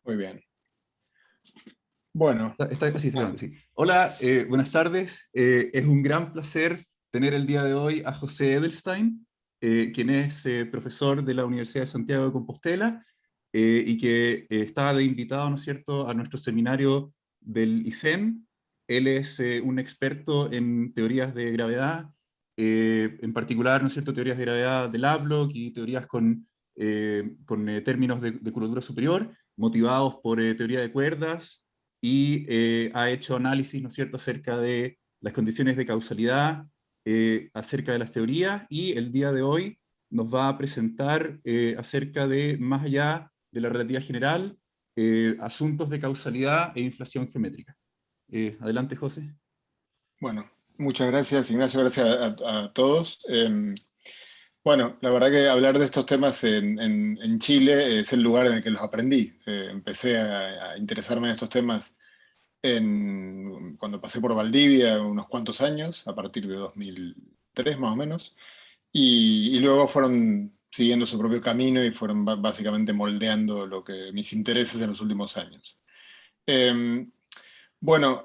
Muy bien. Bueno, Está grabando, sí. Hola, buenas tardes. Es un gran placer tener el día de hoy a José Edelstein, quien es profesor de la Universidad de Santiago de Compostela y que está de invitado, ¿no es cierto?, a nuestro seminario del ICEN. Él es un experto en teorías de gravedad, en particular, ¿no es cierto?, teorías de gravedad de Lovelock y teorías con términos de curvatura superior, motivados por teoría de cuerdas, y ha hecho análisis, ¿no es cierto?, acerca de las condiciones de causalidad, acerca de las teorías, y el día de hoy nos va a presentar acerca de, más allá de la relatividad general, asuntos de causalidad e inflación geométrica. Adelante, José. bueno, muchas gracias, Ignacio, gracias a todos. Bueno, la verdad que hablar de estos temas en Chile es el lugar en el que los aprendí. Empecé a interesarme en estos temas cuando pasé por Valdivia unos cuantos años, a partir de 2003 más o menos, y luego fueron siguiendo su propio camino y fueron básicamente moldeando mis intereses en los últimos años. Eh, bueno,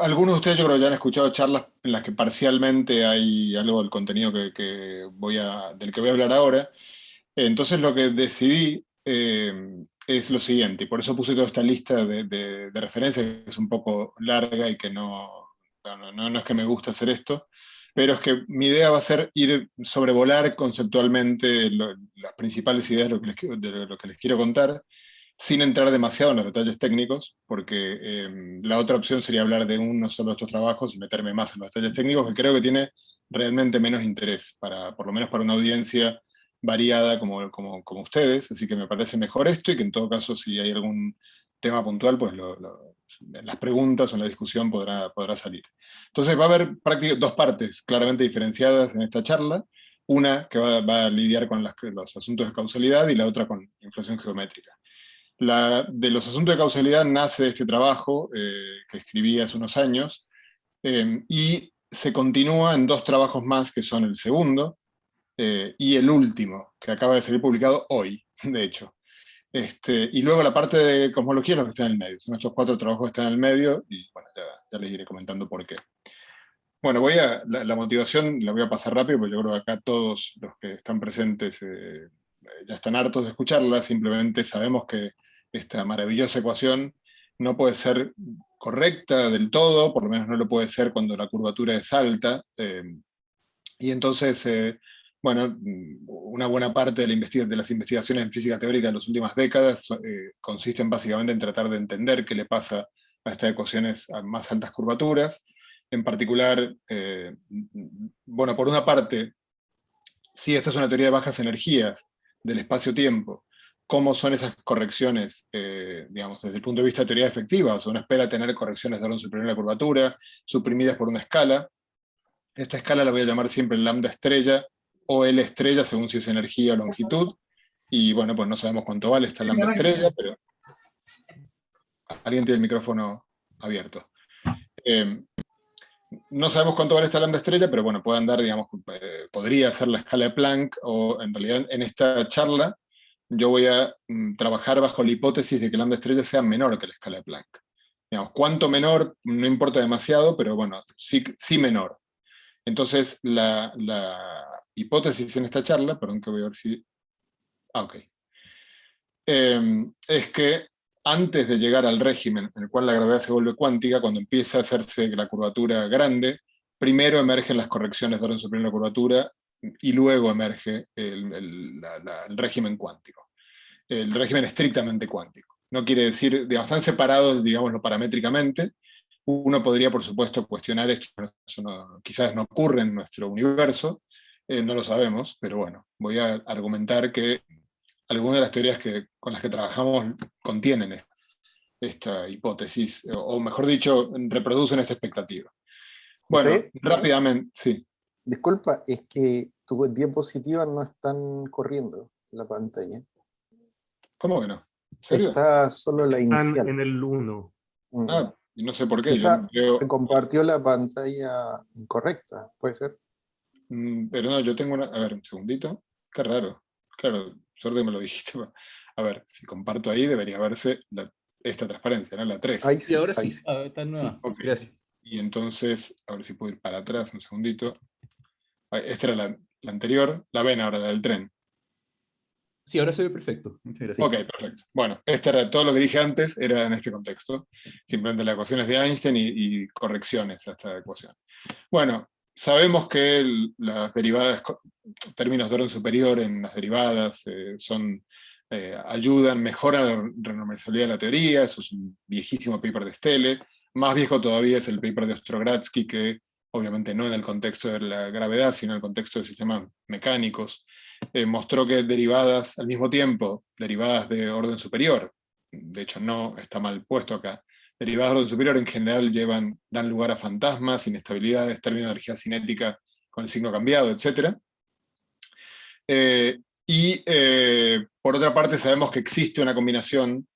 algunos de ustedes yo creo que ya han escuchado charlas en las que parcialmente hay algo del contenido del que voy a hablar ahora. Entonces lo que decidí es lo siguiente, y por eso puse toda esta lista de referencias, que es un poco larga y que no es que me guste hacer esto, pero es que mi idea va a ser ir sobrevolar conceptualmente las principales ideas de lo que les quiero contar, sin entrar demasiado en los detalles técnicos, porque la otra opción sería hablar de uno solo de estos trabajos y meterme más en los detalles técnicos, que creo que tiene realmente menos interés, por lo menos para una audiencia variada como ustedes, así que me parece mejor esto, y que en todo caso, si hay algún tema puntual, pues en las preguntas o en la discusión podrá salir. Entonces va a haber prácticamente dos partes claramente diferenciadas en esta charla, una que va a lidiar con los asuntos de causalidad y la otra con inflación geométrica. De los asuntos de causalidad nace este trabajo que escribí hace unos años, y se continúa en dos trabajos más, que son el segundo y el último, que acaba de salir publicado hoy, de hecho. Y luego la parte de cosmología es lo que está en el medio. Son estos cuatro trabajos que están en el medio, y bueno, ya les iré comentando por qué. Bueno, la motivación la voy a pasar rápido, porque yo creo que acá todos los que están presentes ya están hartos de escucharla. Simplemente sabemos que esta maravillosa ecuación no puede ser correcta del todo, por lo menos no lo puede ser cuando la curvatura es alta, y entonces, bueno, una buena parte de las investigaciones en física teórica de las últimas décadas consisten básicamente en tratar de entender qué le pasa a estas ecuaciones a más altas curvaturas. En particular, bueno, por una parte, si esta es una teoría de bajas energías del espacio-tiempo, ¿cómo son esas correcciones, digamos, desde el punto de vista de teoría efectiva? O sea, uno espera tener correcciones de orden superior a la curvatura, suprimidas por una escala. Esta escala la voy a llamar siempre lambda estrella o L estrella, según si es energía o longitud. Y bueno, pues no sabemos cuánto vale esta lambda estrella, pero alguien tiene el micrófono abierto. No sabemos cuánto vale esta lambda estrella, pero bueno, puede andar, digamos, podría ser la escala de Planck, o en realidad en esta charla yo voy a trabajar bajo la hipótesis de que lambda estrella sea menor que la escala de Planck. Digamos, cuánto menor no importa demasiado, pero bueno, sí menor. Entonces, la hipótesis en esta charla, perdón que voy a ver si... ok. Es que antes de llegar al régimen en el cual la gravedad se vuelve cuántica, cuando empieza a hacerse la curvatura grande, primero emergen las correcciones de orden superior a la curvatura y luego emerge el régimen cuántico, el régimen estrictamente cuántico. No quiere decir, digamos, están separados, digámoslo, paramétricamente. Uno podría, por supuesto, cuestionar esto, pero eso quizás no ocurre en nuestro universo, no lo sabemos, pero bueno, voy a argumentar que algunas de las teorías con las que trabajamos contienen esta hipótesis, o mejor dicho, reproducen esta expectativa. Bueno, José, rápidamente, sí. disculpa, es que tus diapositivas no están corriendo en la pantalla. ¿Cómo que no? ¿En serio? Está solo la Están inicial. en el 1. Ah, y no sé por qué, yo Quizá no veo... se compartió la pantalla incorrecta, puede ser. Pero no, yo tengo una... A ver, un segundito. Qué raro. Claro, suerte que me lo dijiste. A ver, si comparto ahí, debería verse esta transparencia, ¿no? La 3. Ahí Sí, sí, ahora ahí sí. sí. Ah, está nueva. Ok. Gracias. Y entonces, a ver si puedo ir para atrás un segundito. Esta era la anterior, la ven ahora, la del tren. Sí, ahora se ve perfecto. Muchas gracias. Ok, perfecto. Bueno, era todo lo que dije antes, era en este contexto. Simplemente las ecuaciones de Einstein y correcciones a esta ecuación. Bueno, sabemos que las derivadas, términos de orden superior en las derivadas ayudan, mejoran la renormalizabilidad de la teoría. Eso es un viejísimo paper de Stelle. Más viejo todavía es el paper de Ostrogradsky, que obviamente no en el contexto de la gravedad, sino en el contexto de sistemas mecánicos, mostró que derivadas al mismo tiempo, derivadas de orden superior, de hecho no está mal puesto acá, derivadas de orden superior en general dan lugar a fantasmas, inestabilidades, términos de energía cinética con el signo cambiado, etc. Por otra parte sabemos que existe una combinación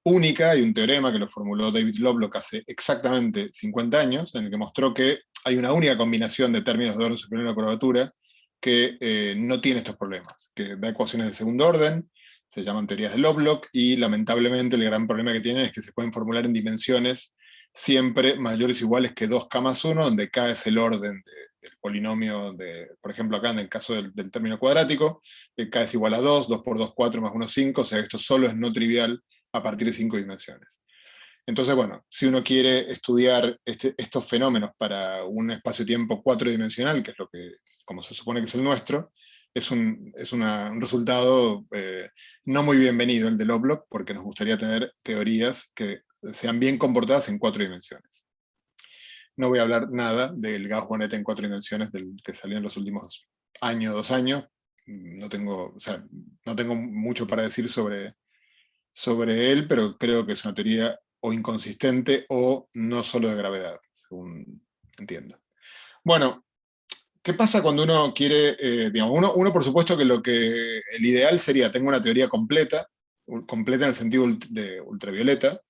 única, hay un teorema que lo formuló David Lovelock hace exactamente 50 años, en el que mostró que hay una única combinación de términos de orden superior a la curvatura que no tiene estos problemas, que da ecuaciones de segundo orden, se llaman teorías de Lovelock, y lamentablemente el gran problema que tienen es que se pueden formular en dimensiones siempre mayores o iguales que 2k+1, donde k es el orden del polinomio, por ejemplo acá en el caso del término cuadrático, k es igual a 2, 2 por 2, 4 más 1, 5, o sea esto solo es no trivial a partir de 5 dimensiones. Entonces, bueno, si uno quiere estudiar estos fenómenos para un espacio-tiempo 4-dimensional, que es lo que, como se supone que es el nuestro, es un resultado no muy bienvenido el de Lovelock, porque nos gustaría tener teorías que sean bien comportadas en 4 dimensiones. No voy a hablar nada del Gauss-Bonnet en 4 dimensiones, del que salió en los últimos 2 años. No tengo mucho para decir sobre él, pero creo que es una teoría o inconsistente o no solo de gravedad, según entiendo. Bueno, ¿qué pasa cuando uno quiere, uno por supuesto que el ideal sería, tengo una teoría completa en el sentido de ultravioleta,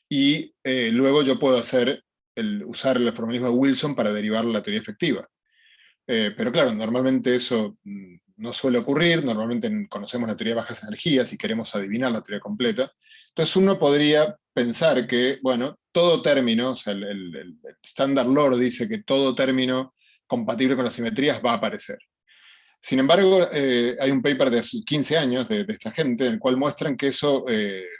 y luego yo puedo usar el formalismo de Wilson para derivar la teoría efectiva. Pero claro, normalmente eso no suele ocurrir, normalmente conocemos la teoría de bajas energías y queremos adivinar la teoría completa. Entonces uno podría pensar que, bueno, todo término, o sea, el Standard Law dice que todo término compatible con las simetrías va a aparecer. Sin embargo, hay un paper de hace 15 años de esta gente en el cual muestran que eso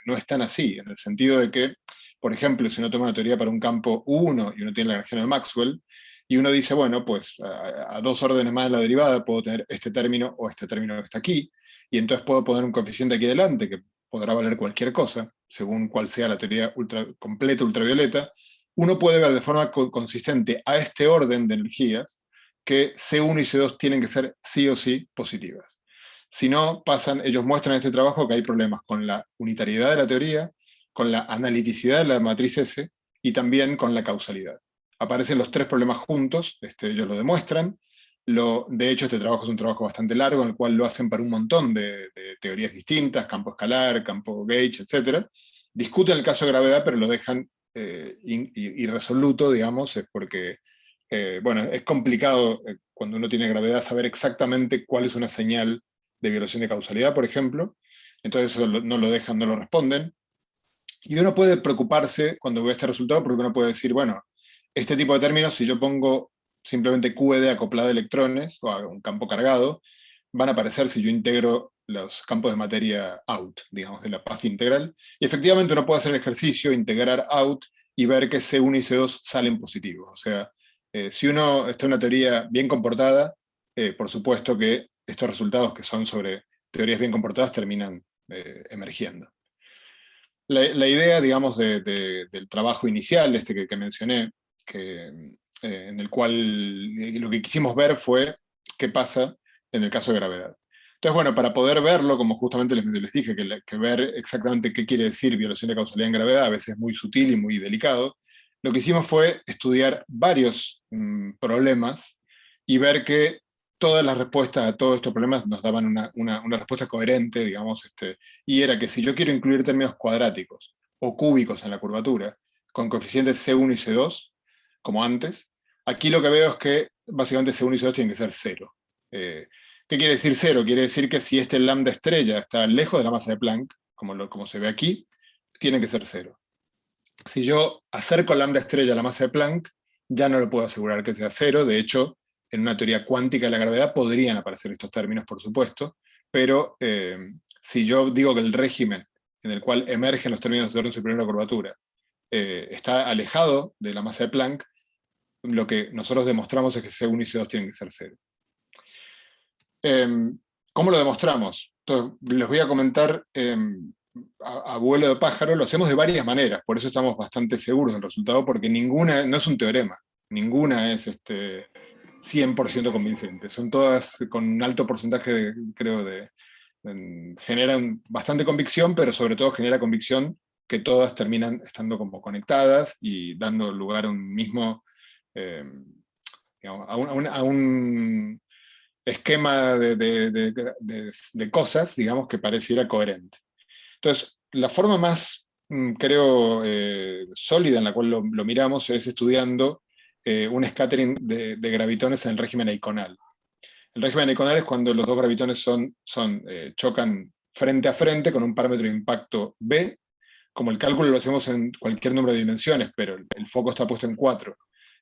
no es tan así, en el sentido de que, por ejemplo, si uno toma una teoría para un campo U1 y uno tiene la Lagrangiano de Maxwell, y uno dice, bueno, pues a 2 órdenes más de la derivada puedo tener este término o este término que está aquí, y entonces puedo poner un coeficiente aquí adelante que podrá valer cualquier cosa, según cuál sea la teoría completa ultravioleta. Uno puede ver de forma consistente a este orden de energías que C1 y C2 tienen que ser sí o sí positivas. Si no, ellos muestran en este trabajo que hay problemas con la unitariedad de la teoría, con la analiticidad de la matriz S y también con la causalidad. Aparecen los 3 problemas juntos, ellos lo demuestran. De hecho, este trabajo es un trabajo bastante largo, en el cual lo hacen para un montón de teorías distintas, campo escalar, campo gauge, etc. Discuten el caso de gravedad, pero lo dejan irresoluto, digamos, es porque bueno, es complicado cuando uno tiene gravedad saber exactamente cuál es una señal de violación de causalidad, por ejemplo. Entonces eso no lo dejan, no lo responden. Y uno puede preocuparse cuando ve este resultado porque uno puede decir, bueno, este tipo de términos, si yo pongo simplemente QED acoplada a electrones o a un campo cargado, van a aparecer si yo integro los campos de materia out, digamos, de la paz integral. Y efectivamente uno puede hacer el ejercicio, integrar out y ver que C1 y C2 salen positivos. O sea, si uno está en una teoría bien comportada, por supuesto que estos resultados que son sobre teorías bien comportadas terminan emergiendo. La idea, digamos, del trabajo inicial, que mencioné, en el cual lo que quisimos ver fue qué pasa en el caso de gravedad. Entonces, bueno, para poder verlo, como justamente les dije, que ver exactamente qué quiere decir violación de causalidad en gravedad a veces es muy sutil y muy delicado, lo que hicimos fue estudiar varios problemas y ver que todas las respuestas a todos estos problemas nos daban una respuesta coherente, digamos, y era que si yo quiero incluir términos cuadráticos o cúbicos en la curvatura, con coeficientes C1 y C2, como antes, aquí lo que veo es que básicamente C1 y C2 tienen que ser 0. ¿Qué quiere decir 0? Quiere decir que si este lambda estrella está lejos de la masa de Planck, como se ve aquí, tienen que ser 0. Si yo acerco lambda estrella a la masa de Planck, ya no lo puedo asegurar que sea 0. De hecho, en una teoría cuántica de la gravedad podrían aparecer estos términos, por supuesto, pero si yo digo que el régimen en el cual emergen los términos de orden superior a la curvatura está alejado de la masa de Planck, lo que nosotros demostramos es que C1 y C2 tienen que ser 0. ¿Cómo lo demostramos? Entonces, les voy a comentar a vuelo de pájaro. Lo hacemos de varias maneras, por eso estamos bastante seguros del resultado, porque ninguna, no es un teorema, ninguna es 100% convincente. Son todas con un alto porcentaje, creo, generan bastante convicción, pero sobre todo genera convicción que todas terminan estando como conectadas y dando lugar a un mismo, digamos, a un esquema de cosas, digamos, que pareciera coherente. Entonces, la forma más, creo, sólida en la cual lo miramos es estudiando un scattering de gravitones en el régimen eiconal. El régimen eiconal es cuando los dos gravitones chocan frente a frente con un parámetro de impacto B. Como el cálculo lo hacemos en cualquier número de dimensiones, pero el foco está puesto en 4.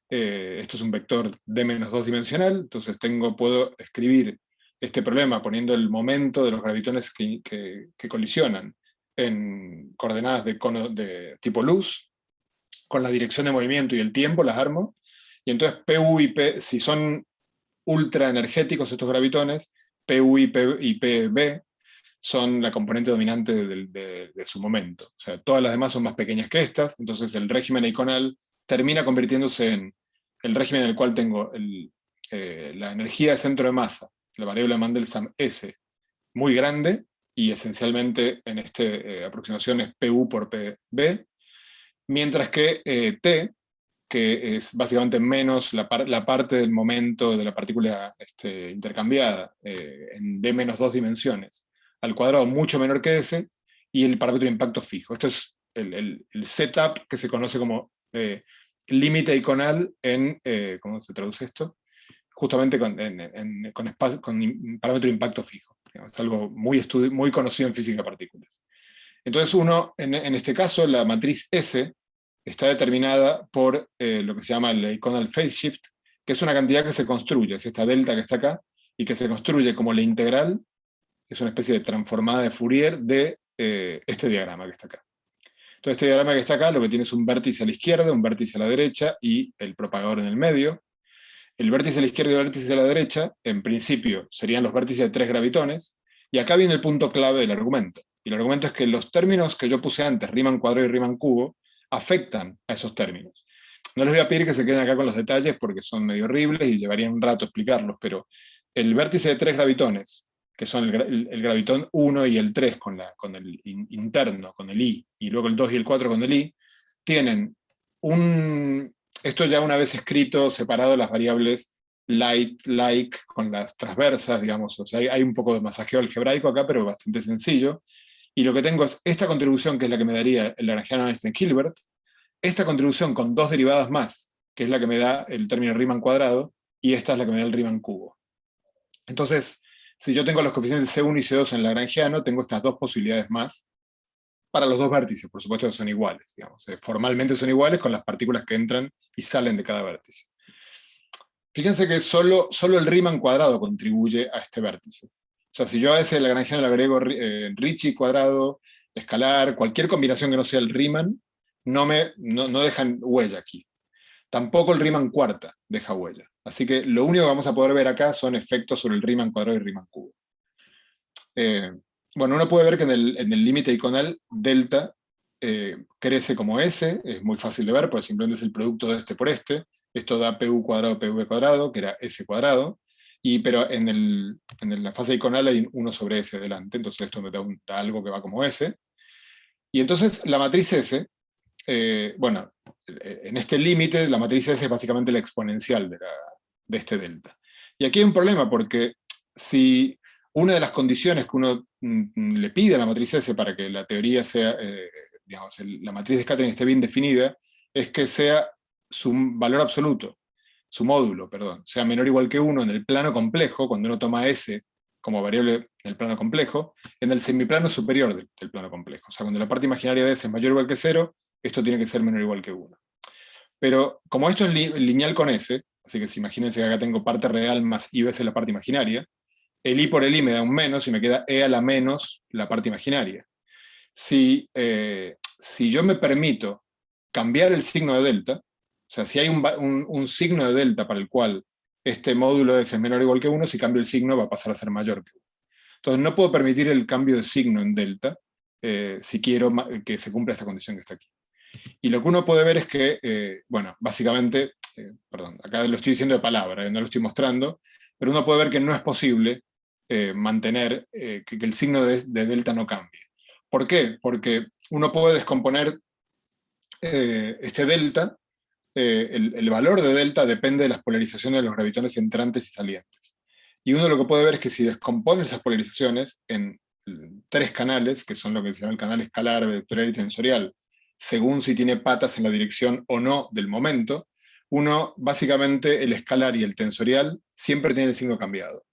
Esto es un vector d-2 dimensional, entonces puedo escribir este problema poniendo el momento de los gravitones que colisionan en coordenadas de tipo luz, con la dirección de movimiento y el tiempo las armo, y entonces PU y P, si son ultra energéticos estos gravitones, PU y PB son la componente dominante de su momento. O sea, todas las demás son más pequeñas que estas, entonces el régimen eiconal termina convirtiéndose en el régimen en el cual tengo la energía de centro de masa, la variable de Mandelstam S, muy grande, y esencialmente en esta aproximación es PU por PB, mientras que T, que es básicamente menos la parte del momento de la partícula intercambiada en d-2 dimensiones, al cuadrado mucho menor que S, y el parámetro de impacto fijo. Esto es el setup que se conoce como límite eiconal en, ¿cómo se traduce esto? Justamente con parámetro de impacto fijo. Es algo muy conocido en física de partículas. Entonces en este caso, la matriz S está determinada por lo que se llama el eiconal phase shift, que es una cantidad que se construye, es esta delta que está acá, y que se construye como la integral, es una especie de transformada de Fourier de este diagrama que está acá. Entonces este diagrama que está acá lo que tiene es un vértice a la izquierda, un vértice a la derecha y el propagador en el medio. El vértice a la izquierda y el vértice a la derecha, en principio, serían los vértices de 3 gravitones, y acá viene el punto clave del argumento. Y el argumento es que los términos que yo puse antes, Riemann cuadrado y Riemann cubo, afectan a esos términos. No les voy a pedir que se queden acá con los detalles porque son medio horribles y llevaría un rato explicarlos, pero el vértice de 3 gravitones, que son el gravitón 1 y el 3 con el interno, con el I, y luego el 2 y el 4 con el I, tienen esto ya una vez escrito, separado las variables light, like, con las transversas, digamos, o sea, hay un poco de masajeo algebraico acá, pero bastante sencillo, y lo que tengo es esta contribución, que es la que me daría el lagrangiano Einstein-Hilbert, esta contribución con 2 derivadas más, que es la que me da el término Riemann cuadrado, y esta es la que me da el Riemann cubo. Entonces, si yo tengo los coeficientes C1 y C2 en lagrangiano, tengo estas dos posibilidades más, para los dos vértices, por supuesto que son iguales, digamos. Formalmente son iguales con las partículas que entran y salen de cada vértice. Fíjense que solo el Riemann cuadrado contribuye a este vértice. O sea, si yo a ese lagrangiano le agrego Ricci cuadrado, escalar, cualquier combinación que no sea el Riemann, no dejan huella aquí. Tampoco el Riemann cuarta deja huella. Así que lo único que vamos a poder ver acá son efectos sobre el Riemann cuadrado y Riemann cubo. Bueno, uno puede ver que en el límite eiconal, delta crece como S, es muy fácil de ver, porque simplemente es el producto de este por este. Esto da PU cuadrado, PV cuadrado, que era S cuadrado, pero en la fase eiconal hay 1 sobre S delante, entonces esto me da algo que va como S. Y entonces la matriz S, bueno, en este límite, la matriz S es básicamente la exponencial de este delta. Y aquí hay un problema, porque si una de las condiciones que uno le pide a la matriz S para que la teoría sea, digamos, la matriz de scattering esté bien definida, es que sea su valor absoluto, su módulo, perdón, sea menor o igual que 1 en el plano complejo, cuando uno toma S como variable en el plano complejo, en el semiplano superior del plano complejo. O sea, cuando la parte imaginaria de S es mayor o igual que 0, esto tiene que ser menor o igual que 1. Pero como esto es lineal con S, así que si imagínense que acá tengo parte real más I veces la parte imaginaria, el I por el I me da un menos y me queda E a la menos la parte imaginaria. Si yo me permito cambiar el signo de delta, o sea, si hay un signo de delta para el cual este módulo de S es menor o igual que 1, si cambio el signo va a pasar a ser mayor que 1. Entonces no puedo permitir el cambio de signo en delta si quiero que se cumpla esta condición que está aquí. Y lo que uno puede ver es que, bueno, básicamente, perdón, acá lo estoy diciendo de palabra, no lo estoy mostrando, pero uno puede ver que no es posible mantener que el signo de delta no cambie. ¿Por qué? Porque uno puede descomponer este delta, el valor de delta depende de las polarizaciones de los gravitones entrantes y salientes. Y uno lo que puede ver es que si descompone esas polarizaciones en 3 canales, que son lo que se llama el canal escalar, vectorial y tensorial, según si tiene patas en la dirección o no del momento, uno, básicamente, el escalar y el tensorial siempre tienen el signo cambiado.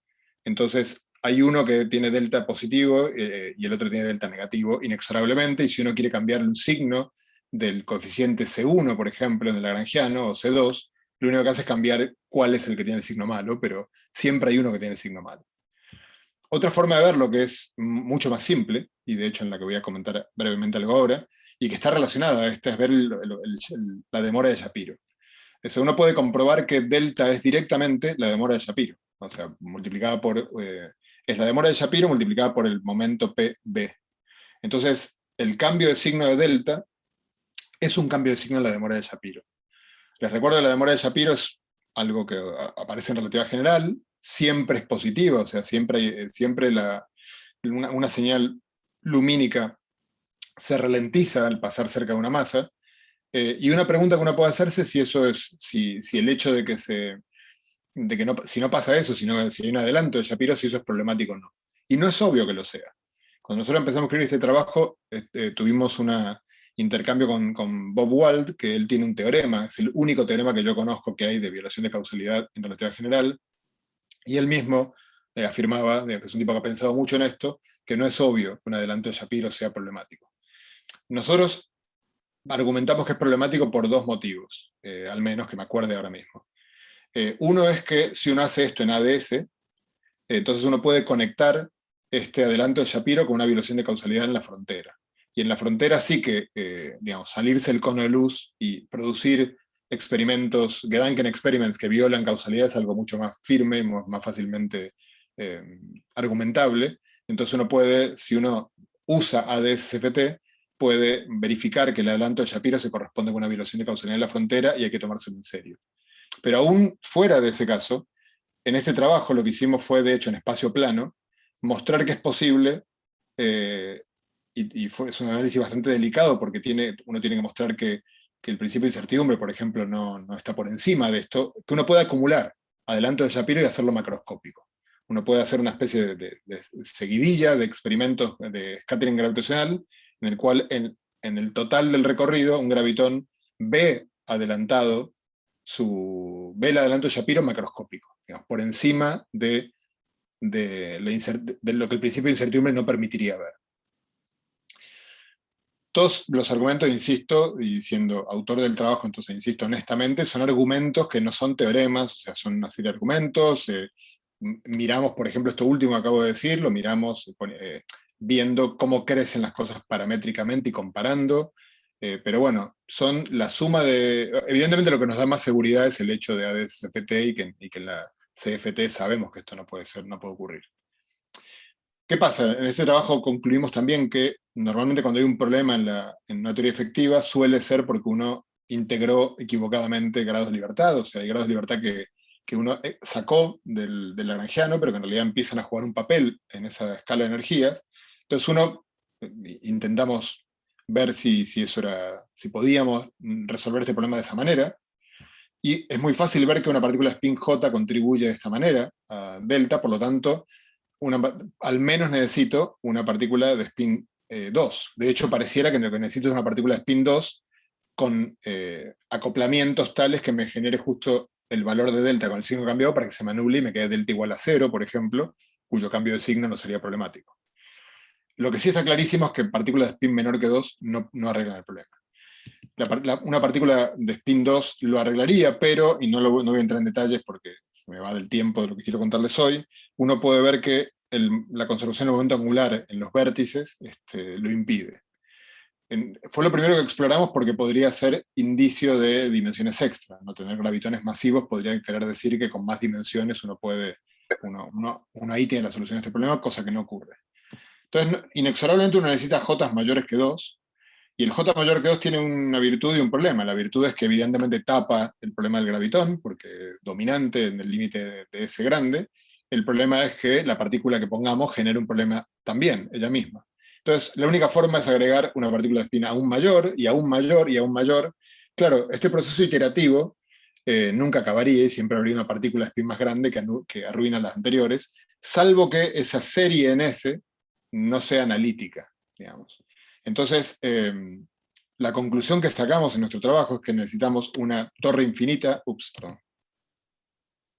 Entonces, hay uno que tiene delta positivo y el otro tiene delta negativo, inexorablemente, y si uno quiere cambiar un signo del coeficiente C1, por ejemplo, en el lagrangiano, o C2, lo único que hace es cambiar cuál es el que tiene el signo malo, pero siempre hay uno que tiene el signo malo. Otra forma de verlo, que es mucho más simple, y de hecho en la que voy a comentar brevemente algo ahora, y que está relacionada a esta, es ver la demora de Shapiro. Eso, uno puede comprobar que delta es directamente la demora de Shapiro, o sea, multiplicada por, es la demora de Shapiro multiplicada por el momento PB. Entonces, el cambio de signo de delta es un cambio de signo en la demora de Shapiro. Les recuerdo que la demora de Shapiro es algo que aparece en relatividad general, siempre es positiva, o sea, siempre una señal lumínica se ralentiza al pasar cerca de una masa, y una pregunta que uno puede hacerse es si eso es, si el hecho de que si no pasa eso, si hay un adelanto de Shapiro, si eso es problemático o no. Y no es obvio que lo sea. Cuando nosotros empezamos a escribir este trabajo, tuvimos un intercambio con Bob Wald, que él tiene un teorema, es el único teorema que yo conozco que hay de violación de causalidad en relatividad general, y él mismo afirmaba, que es un tipo que ha pensado mucho en esto, que no es obvio que un adelanto de Shapiro sea problemático. Nosotros argumentamos que es problemático por 2 motivos, al menos que me acuerde ahora mismo. Uno es que si uno hace esto en ADS, entonces uno puede conectar este adelanto de Shapiro con una violación de causalidad en la frontera. Y en la frontera sí que, digamos, salirse el cono de luz y producir experimentos, Gedanken experiments que violan causalidad es algo mucho más firme y más fácilmente argumentable. Entonces uno puede, si uno usa ADS-CFT, puede verificar que el adelanto de Shapiro se corresponde con una violación de causalidad en la frontera y hay que tomárselo en serio. Pero aún fuera de ese caso, en este trabajo lo que hicimos fue, de hecho, en espacio plano, mostrar que es posible, es un análisis bastante delicado porque uno tiene que mostrar que el principio de incertidumbre, por ejemplo, no está por encima de esto, que uno puede acumular adelanto de Shapiro y hacerlo macroscópico. Uno puede hacer una especie de seguidilla de experimentos de scattering gravitacional, en el cual en el total del recorrido un gravitón ve el adelanto de Shapiro macroscópico, digamos, por encima de lo que el principio de incertidumbre no permitiría ver. Todos los argumentos, insisto, y siendo autor del trabajo, entonces insisto honestamente, son argumentos que no son teoremas, o sea, son una serie de argumentos. Miramos, por ejemplo, esto último que acabo de decir, lo miramos viendo cómo crecen las cosas paramétricamente y comparando, pero bueno, son la suma de... Evidentemente lo que nos da más seguridad es el hecho de ADS-CFT y que en la CFT sabemos que esto no puede ocurrir. ¿Qué pasa? En este trabajo concluimos también que normalmente cuando hay un problema en una teoría efectiva suele ser porque uno integró equivocadamente grados de libertad, o sea, hay grados de libertad que uno sacó del lagrangiano, pero que en realidad empiezan a jugar un papel en esa escala de energías. Entonces intentamos ver si podíamos resolver este problema de esa manera, y es muy fácil ver que una partícula spin J contribuye de esta manera a delta, por lo tanto, al menos necesito una partícula de spin 2. De hecho, pareciera que lo que necesito es una partícula de spin 2 con acoplamientos tales que me genere justo el valor de delta con el signo cambiado para que se me anule y me quede delta igual a 0, por ejemplo, cuyo cambio de signo no sería problemático. Lo que sí está clarísimo es que partículas de spin menor que 2 no arreglan el problema. Una partícula de spin 2 lo arreglaría, pero, y no voy a entrar en detalles porque se me va del tiempo de lo que quiero contarles hoy, uno puede ver que la conservación del momento angular en los vértices lo impide. Fue lo primero que exploramos porque podría ser indicio de dimensiones extra. No tener gravitones masivos podría querer decir que con más dimensiones uno ahí tiene la solución a este problema, cosa que no ocurre. Entonces, inexorablemente uno necesita J mayores que 2, y el J mayor que 2 tiene una virtud y un problema. La virtud es que evidentemente tapa el problema del gravitón, porque es dominante en el límite de S grande. El problema es que la partícula que pongamos genera un problema también, ella misma. Entonces, la única forma es agregar una partícula de spin aún mayor, y aún mayor, y aún mayor. Claro, este proceso iterativo nunca acabaría, y siempre habría una partícula de spin más grande que arruina las anteriores, salvo que esa serie en S no sea analítica, digamos. Entonces, la conclusión que sacamos en nuestro trabajo es que necesitamos una torre infinita. Perdón.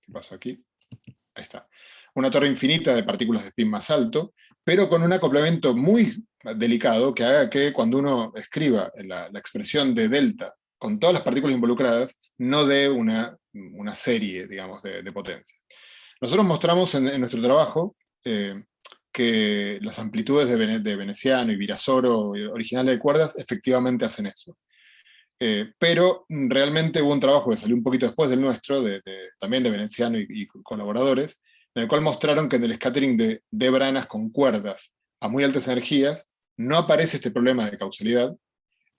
¿Qué pasó aquí? Ahí está. Una torre infinita de partículas de spin más alto, pero con un acoplamiento muy delicado que haga que cuando uno escriba la expresión de delta con todas las partículas involucradas, no dé una serie, digamos, de potencia. Nosotros mostramos en nuestro trabajo que las amplitudes de Veneciano y Virasoro originales de cuerdas efectivamente hacen eso. Pero realmente hubo un trabajo que salió un poquito después del nuestro, también de Veneciano y colaboradores, en el cual mostraron que en el scattering de branas con cuerdas a muy altas energías no aparece este problema de causalidad,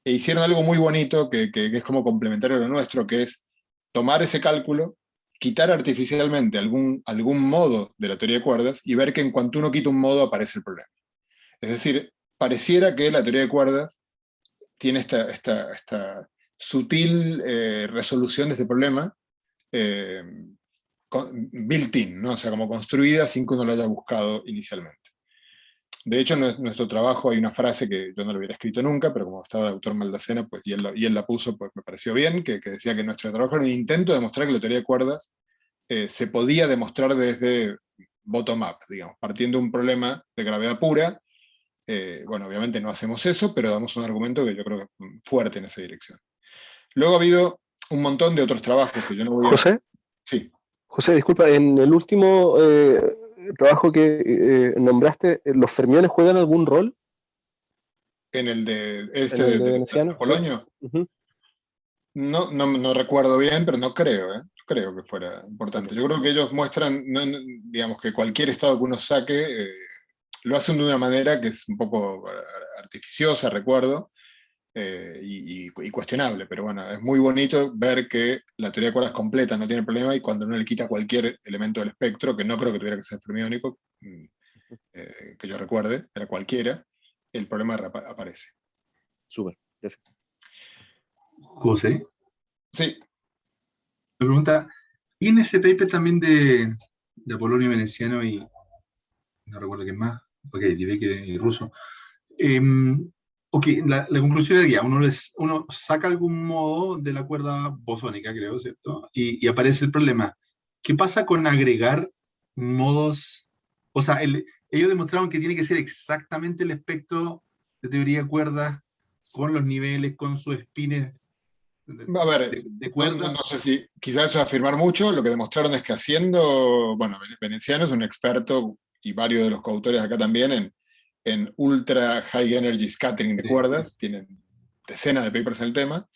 e hicieron algo muy bonito que es como complementario a lo nuestro, que es tomar ese cálculo, quitar artificialmente algún modo de la teoría de cuerdas y ver que en cuanto uno quita un modo aparece el problema. Es decir, pareciera que la teoría de cuerdas tiene esta sutil resolución de este problema built-in, ¿no? O sea, como construida sin que uno lo haya buscado inicialmente. De hecho, en nuestro trabajo hay una frase que yo no lo hubiera escrito nunca, pero como estaba el autor Maldacena, pues, y él la puso, pues me pareció bien, que decía que nuestro trabajo era un intento de demostrar que la teoría de cuerdas se podía demostrar desde bottom-up, digamos, partiendo de un problema de gravedad pura. Bueno, obviamente no hacemos eso, pero damos un argumento que yo creo que es fuerte en esa dirección. Luego ha habido un montón de otros trabajos que yo no voy a... José, Sí. José, disculpa, en el último trabajo que nombraste, ¿los fermiones juegan algún rol? En el de ¿En el de Veneciano? Apolonio. Sí. Uh-huh. No recuerdo bien, pero no creo, no creo que fuera importante. Okay. Yo creo que ellos muestran, digamos, que cualquier estado que uno saque, lo hacen de una manera que es un poco artificiosa, recuerdo, y cuestionable, pero bueno, es muy bonito ver que la teoría de cuerdas completa no tiene problema, y cuando uno le quita cualquier elemento del espectro, que no creo que tuviera que ser fermiónico, que yo recuerde, era cualquiera, el problema aparece. Súper, gracias. José, Sí. me pregunta, y en ese paper también de Apolonio Veneciano y no recuerdo quién más, ok, Dibeke y ruso, ok, la conclusión es que uno saca algún modo de la cuerda bosónica, creo, ¿cierto? Y aparece el problema. ¿Qué pasa con agregar modos? O sea, ellos demostraron que tiene que ser exactamente el espectro de teoría de cuerdas con los niveles, con sus spines A ver, de cuerda. no sé si quizás eso es afirmar mucho. Lo que demostraron es que haciendo, bueno, Veneciano es un experto, y varios de los coautores acá también, en ultra high energy scattering de cuerdas, tienen decenas de papers en el tema.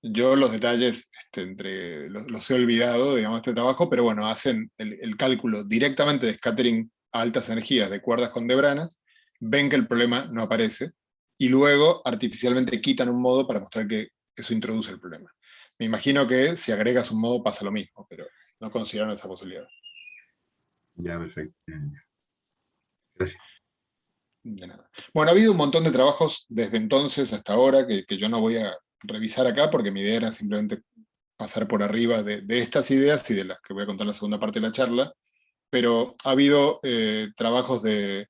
Yo los detalles los he olvidado, digamos, este trabajo, pero bueno, hacen el cálculo directamente de scattering a altas energías de cuerdas con debranas, ven que el problema no aparece, y luego artificialmente quitan un modo para mostrar que eso introduce el problema. Me imagino que si agregas un modo pasa lo mismo, pero no consideraron esa posibilidad. Ya, perfecto. Gracias. De nada. Bueno, ha habido un montón de trabajos desde entonces hasta ahora que yo no voy a revisar acá, porque mi idea era simplemente pasar por arriba de estas ideas y de las que voy a contar en la segunda parte de la charla, pero ha habido trabajos de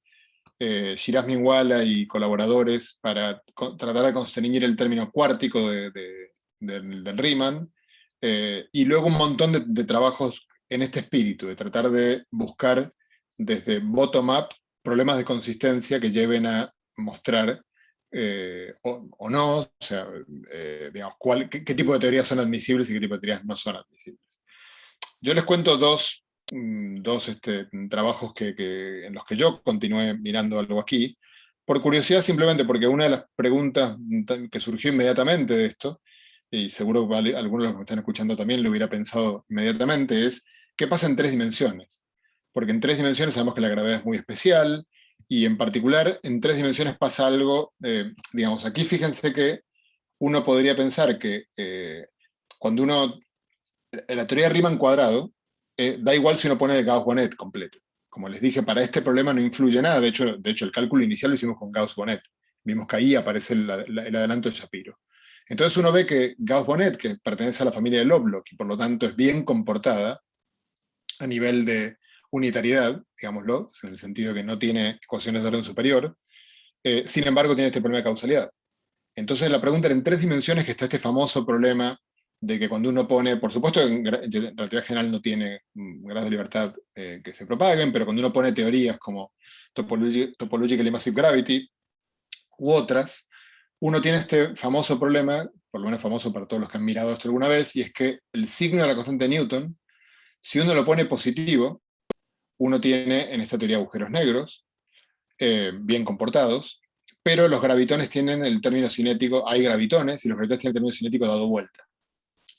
Shiraz Minwala y colaboradores para tratar de constreñir el término cuártico del Riemann, y luego un montón de trabajos en este espíritu, de tratar de buscar desde bottom-up problemas de consistencia que lleven a mostrar o no, o sea, digamos, qué tipo de teorías son admisibles y qué tipo de teorías no son admisibles. Yo les cuento dos trabajos en los que yo continué mirando algo aquí, por curiosidad simplemente porque una de las preguntas que surgió inmediatamente de esto, y seguro que algunos de los que me están escuchando también lo hubiera pensado inmediatamente, es ¿qué pasa en 3 dimensiones? Porque en 3 dimensiones sabemos que la gravedad es muy especial, y en particular en 3 dimensiones pasa algo, digamos, aquí fíjense que uno podría pensar que cuando uno, la teoría de Riemann cuadrado, da igual si uno pone el Gauss-Bonnet completo. Como les dije, para este problema no influye nada, de hecho el cálculo inicial lo hicimos con Gauss-Bonnet. Vimos que ahí aparece el adelanto de Shapiro. Entonces uno ve que Gauss-Bonnet, que pertenece a la familia de Lovelock, y por lo tanto es bien comportada a nivel de unitariedad, digámoslo, en el sentido que no tiene ecuaciones de orden superior, sin embargo tiene este problema de causalidad. Entonces la pregunta era en 3 dimensiones, que está este famoso problema de que cuando uno pone, por supuesto en relatividad general no tiene grados de libertad que se propaguen, pero cuando uno pone teorías como Topological Massive Gravity u otras, uno tiene este famoso problema, por lo menos famoso para todos los que han mirado esto alguna vez, y es que el signo de la constante de Newton, si uno lo pone positivo, uno tiene en esta teoría agujeros negros, bien comportados, pero los gravitones tienen el término cinético, hay gravitones, y los gravitones tienen el término cinético dado vuelta.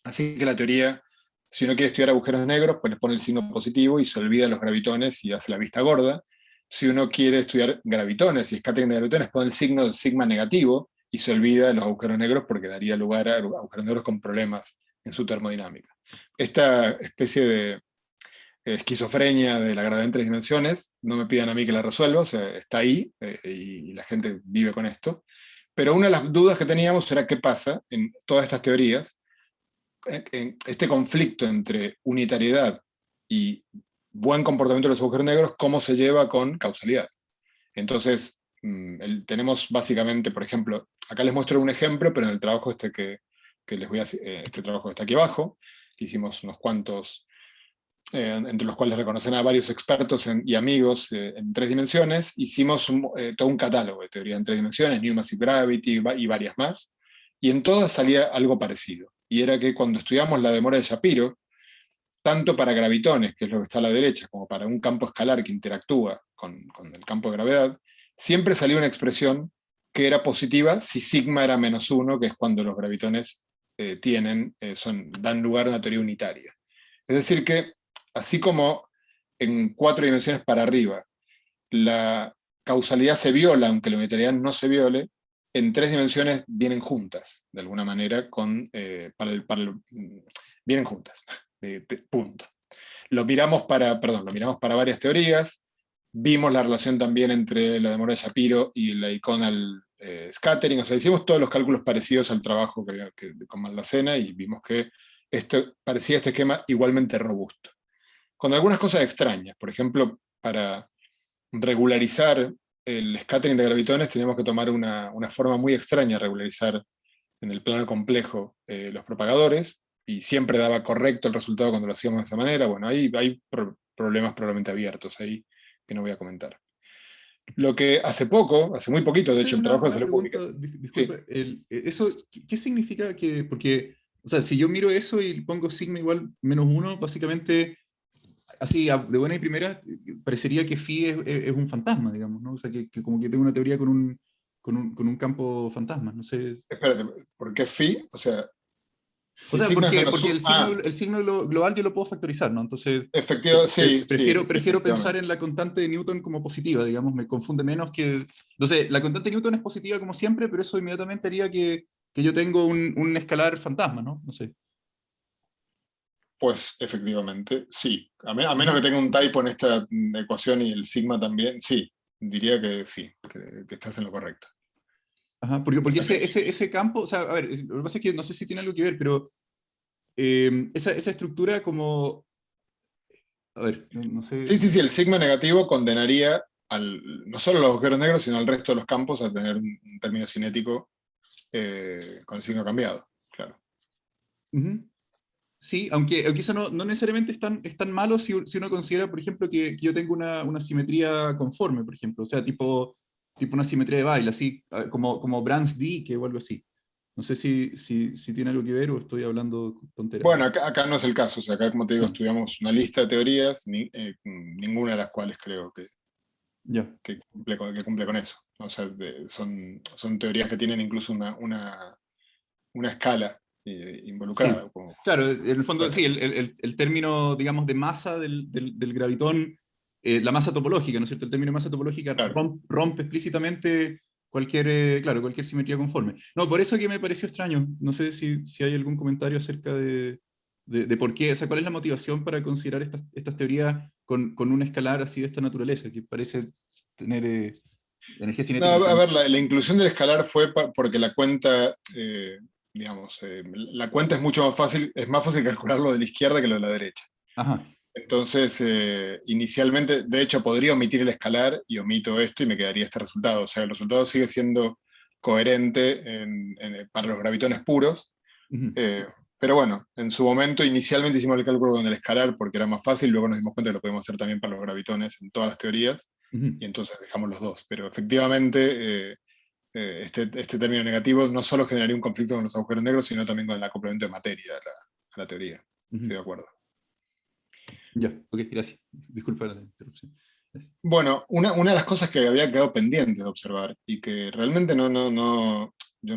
Así que la teoría, si uno quiere estudiar agujeros negros, pues le pone el signo positivo y se olvida de los gravitones y hace la vista gorda. Si uno quiere estudiar gravitones y scattering de gravitones, pone el signo del sigma negativo y se olvida de los agujeros negros porque daría lugar a agujeros negros con problemas en su termodinámica. Esta especie de esquizofrenia de la gravedad en 3 dimensiones, no me pidan a mí que la resuelva, o sea, está ahí y la gente vive con esto. Pero una de las dudas que teníamos era qué pasa en todas estas teorías, en este conflicto entre unitariedad y buen comportamiento de los agujeros negros, cómo se lleva con causalidad. Entonces, tenemos básicamente, por ejemplo, acá les muestro un ejemplo, pero en el trabajo que les voy a este trabajo que está aquí abajo, hicimos unos cuantos, entre los cuales reconocen a varios expertos y amigos en 3 dimensiones, hicimos todo un catálogo de teoría en 3 dimensiones, New Massive Gravity y varias más, y en todas salía algo parecido. Y era que cuando estudiamos la demora de Shapiro, tanto para gravitones, que es lo que está a la derecha, como para un campo escalar que interactúa con el campo de gravedad, siempre salía una expresión que era positiva si sigma era -1, que es cuando los gravitones dan lugar a una teoría unitaria. Es decir que, así como en 4 dimensiones para arriba, la causalidad se viola, aunque la unitariedad no se viole, en 3 dimensiones vienen juntas, de alguna manera, vienen juntas, punto. Lo miramos para varias teorías, vimos la relación también entre la demora de Shapiro y la Eikonal scattering, o sea, hicimos todos los cálculos parecidos al trabajo con Maldacena y vimos que parecía este esquema igualmente robusto. Con algunas cosas extrañas, por ejemplo, para regularizar el scattering de gravitones tenemos que tomar una forma muy extraña, regularizar en el plano complejo los propagadores, y siempre daba correcto el resultado cuando lo hacíamos de esa manera. Bueno, hay problemas probablemente abiertos ahí que no voy a comentar. Lo que hace muy poquito, de hecho, el trabajo se lo publicó. Disculpa, ¿eso qué significa que, porque, o sea, si yo miro eso y pongo sigma igual -1, básicamente, así de buena y primera, parecería que phi es un fantasma, digamos, ¿no? O sea, que como que tengo una teoría con un campo fantasma, no sé. Espérate, ¿por qué phi? O sea, o sea, porque el signo global yo lo puedo factorizar, ¿no? Entonces, prefiero pensar en la constante de Newton como positiva, digamos, me confunde menos que... Entonces, la constante de Newton es positiva como siempre, pero eso inmediatamente haría que yo tengo un escalar fantasma, ¿no? No sé. Pues efectivamente, sí. A menos que tenga un typo en esta ecuación y el sigma también, sí. Diría que sí, que estás en lo correcto. Ajá, porque ese campo, o sea, a ver, lo que pasa es que no sé si tiene algo que ver, pero esa estructura como... A ver, no sé... Sí, el sigma negativo condenaría no solo a los agujeros negros, sino al resto de los campos a tener un término cinético con el signo cambiado, claro. Sí, aunque eso no necesariamente es tan malo si uno considera, por ejemplo, que yo tengo una simetría conforme, por ejemplo, o sea, tipo una simetría de Weyl, así como Brans-Dicke o algo así. No sé si tiene algo que ver o estoy hablando tonteras. Bueno, acá no es el caso, o sea, acá como te digo, Ya, estudiamos una lista de teorías, ninguna de las cuales creo ya. que cumple con eso. O sea, son teorías que tienen incluso una escala Sí, involucrada. Como, claro, en el fondo, bueno, sí, el término, digamos, de masa del gravitón, la masa topológica, ¿no es cierto? El término de masa topológica claro. rompe explícitamente claro, cualquier simetría conforme. No, por eso que me pareció extraño. No sé si hay algún comentario acerca de por qué, o sea, cuál es la motivación para considerar estas teorías con un escalar así de esta naturaleza, que parece tener energía No, cinética a infinita. ver, la inclusión del escalar fue porque la cuenta, digamos, la cuenta es mucho más fácil, es más fácil calcular lo de la izquierda que lo de la derecha. Ajá. Entonces, inicialmente, de hecho, podría omitir el escalar y omito esto y me quedaría este resultado. O sea, el resultado sigue siendo coherente para los gravitones puros. Ujú, eh, pero bueno, en su momento inicialmente hicimos el cálculo con el escalar porque era más fácil, luego nos dimos cuenta que lo podemos hacer también para los gravitones en todas las teorías, ujú. y entonces dejamos los dos. Pero efectivamente, este término negativo no solo generaría un conflicto con los agujeros negros, sino también con el acoplamiento de materia a la teoría. Estoy Ujú. de acuerdo. Ya, ok, gracias. Disculpa la interrupción. Gracias. Bueno, una de las cosas que había quedado pendiente de observar y que realmente yo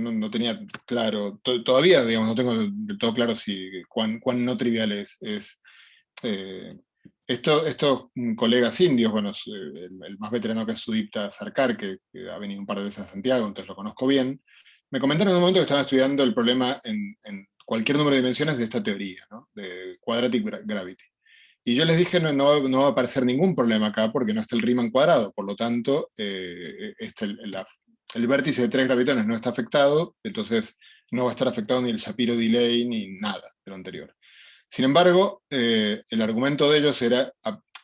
no tenía claro, todavía, digamos, no tengo del todo claro cuán no trivial es eh, estos colegas indios, bueno, el más veterano que es Sudipta Sarkar, que ha venido un par de veces a Santiago, entonces lo conozco bien, me comentaron en un momento que estaban estudiando el problema en cualquier número de dimensiones de esta teoría, ¿no? De quadratic gravity. Y yo les dije, no va a aparecer ningún problema acá porque no está el Riemann cuadrado, por lo tanto, el vértice de tres gravitones no está afectado, entonces no va a estar afectado ni el Shapiro delay ni nada de lo anterior. Sin embargo, el argumento de ellos era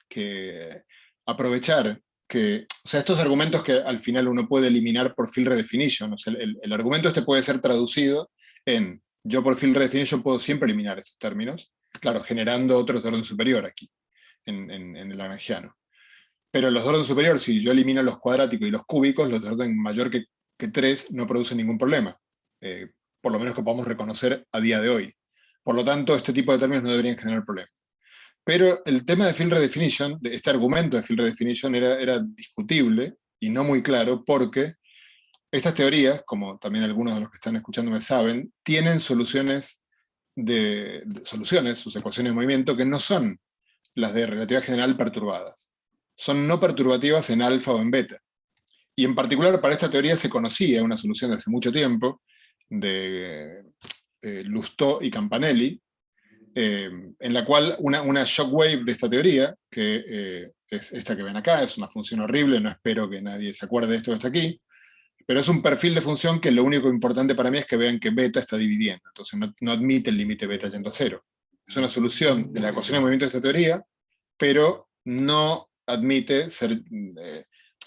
que aprovechar que, o sea, estos argumentos que al final uno puede eliminar por field redefinition, o sea, el argumento este puede ser traducido en, yo por field redefinition puedo siempre eliminar estos términos, claro, generando otros de orden superior aquí, en el lagrangiano. Pero los de orden superior, si yo elimino los cuadráticos y los cúbicos, los de orden mayor que 3 no producen ningún problema, por lo menos que podamos reconocer a día de hoy. Por lo tanto, este tipo de términos no deberían generar problemas. Pero el tema de field redefinition, de este argumento de field redefinition, era discutible y no muy claro porque estas teorías, como también algunos de los que están escuchándome saben, tienen soluciones, sus ecuaciones de movimiento, que no son las de relatividad general perturbadas. Son no perturbativas en alfa o en beta. Y en particular para esta teoría se conocía una solución de hace mucho tiempo, de Lustó y Campanelli, en la cual una shockwave de esta teoría, que es esta que ven acá, es una función horrible, no espero que nadie se acuerde de esto hasta aquí, pero es un perfil de función que lo único importante para mí es que vean que beta está dividiendo, entonces no admite el límite beta yendo a cero. Es una solución de la ecuación de movimiento de esta teoría, pero no admite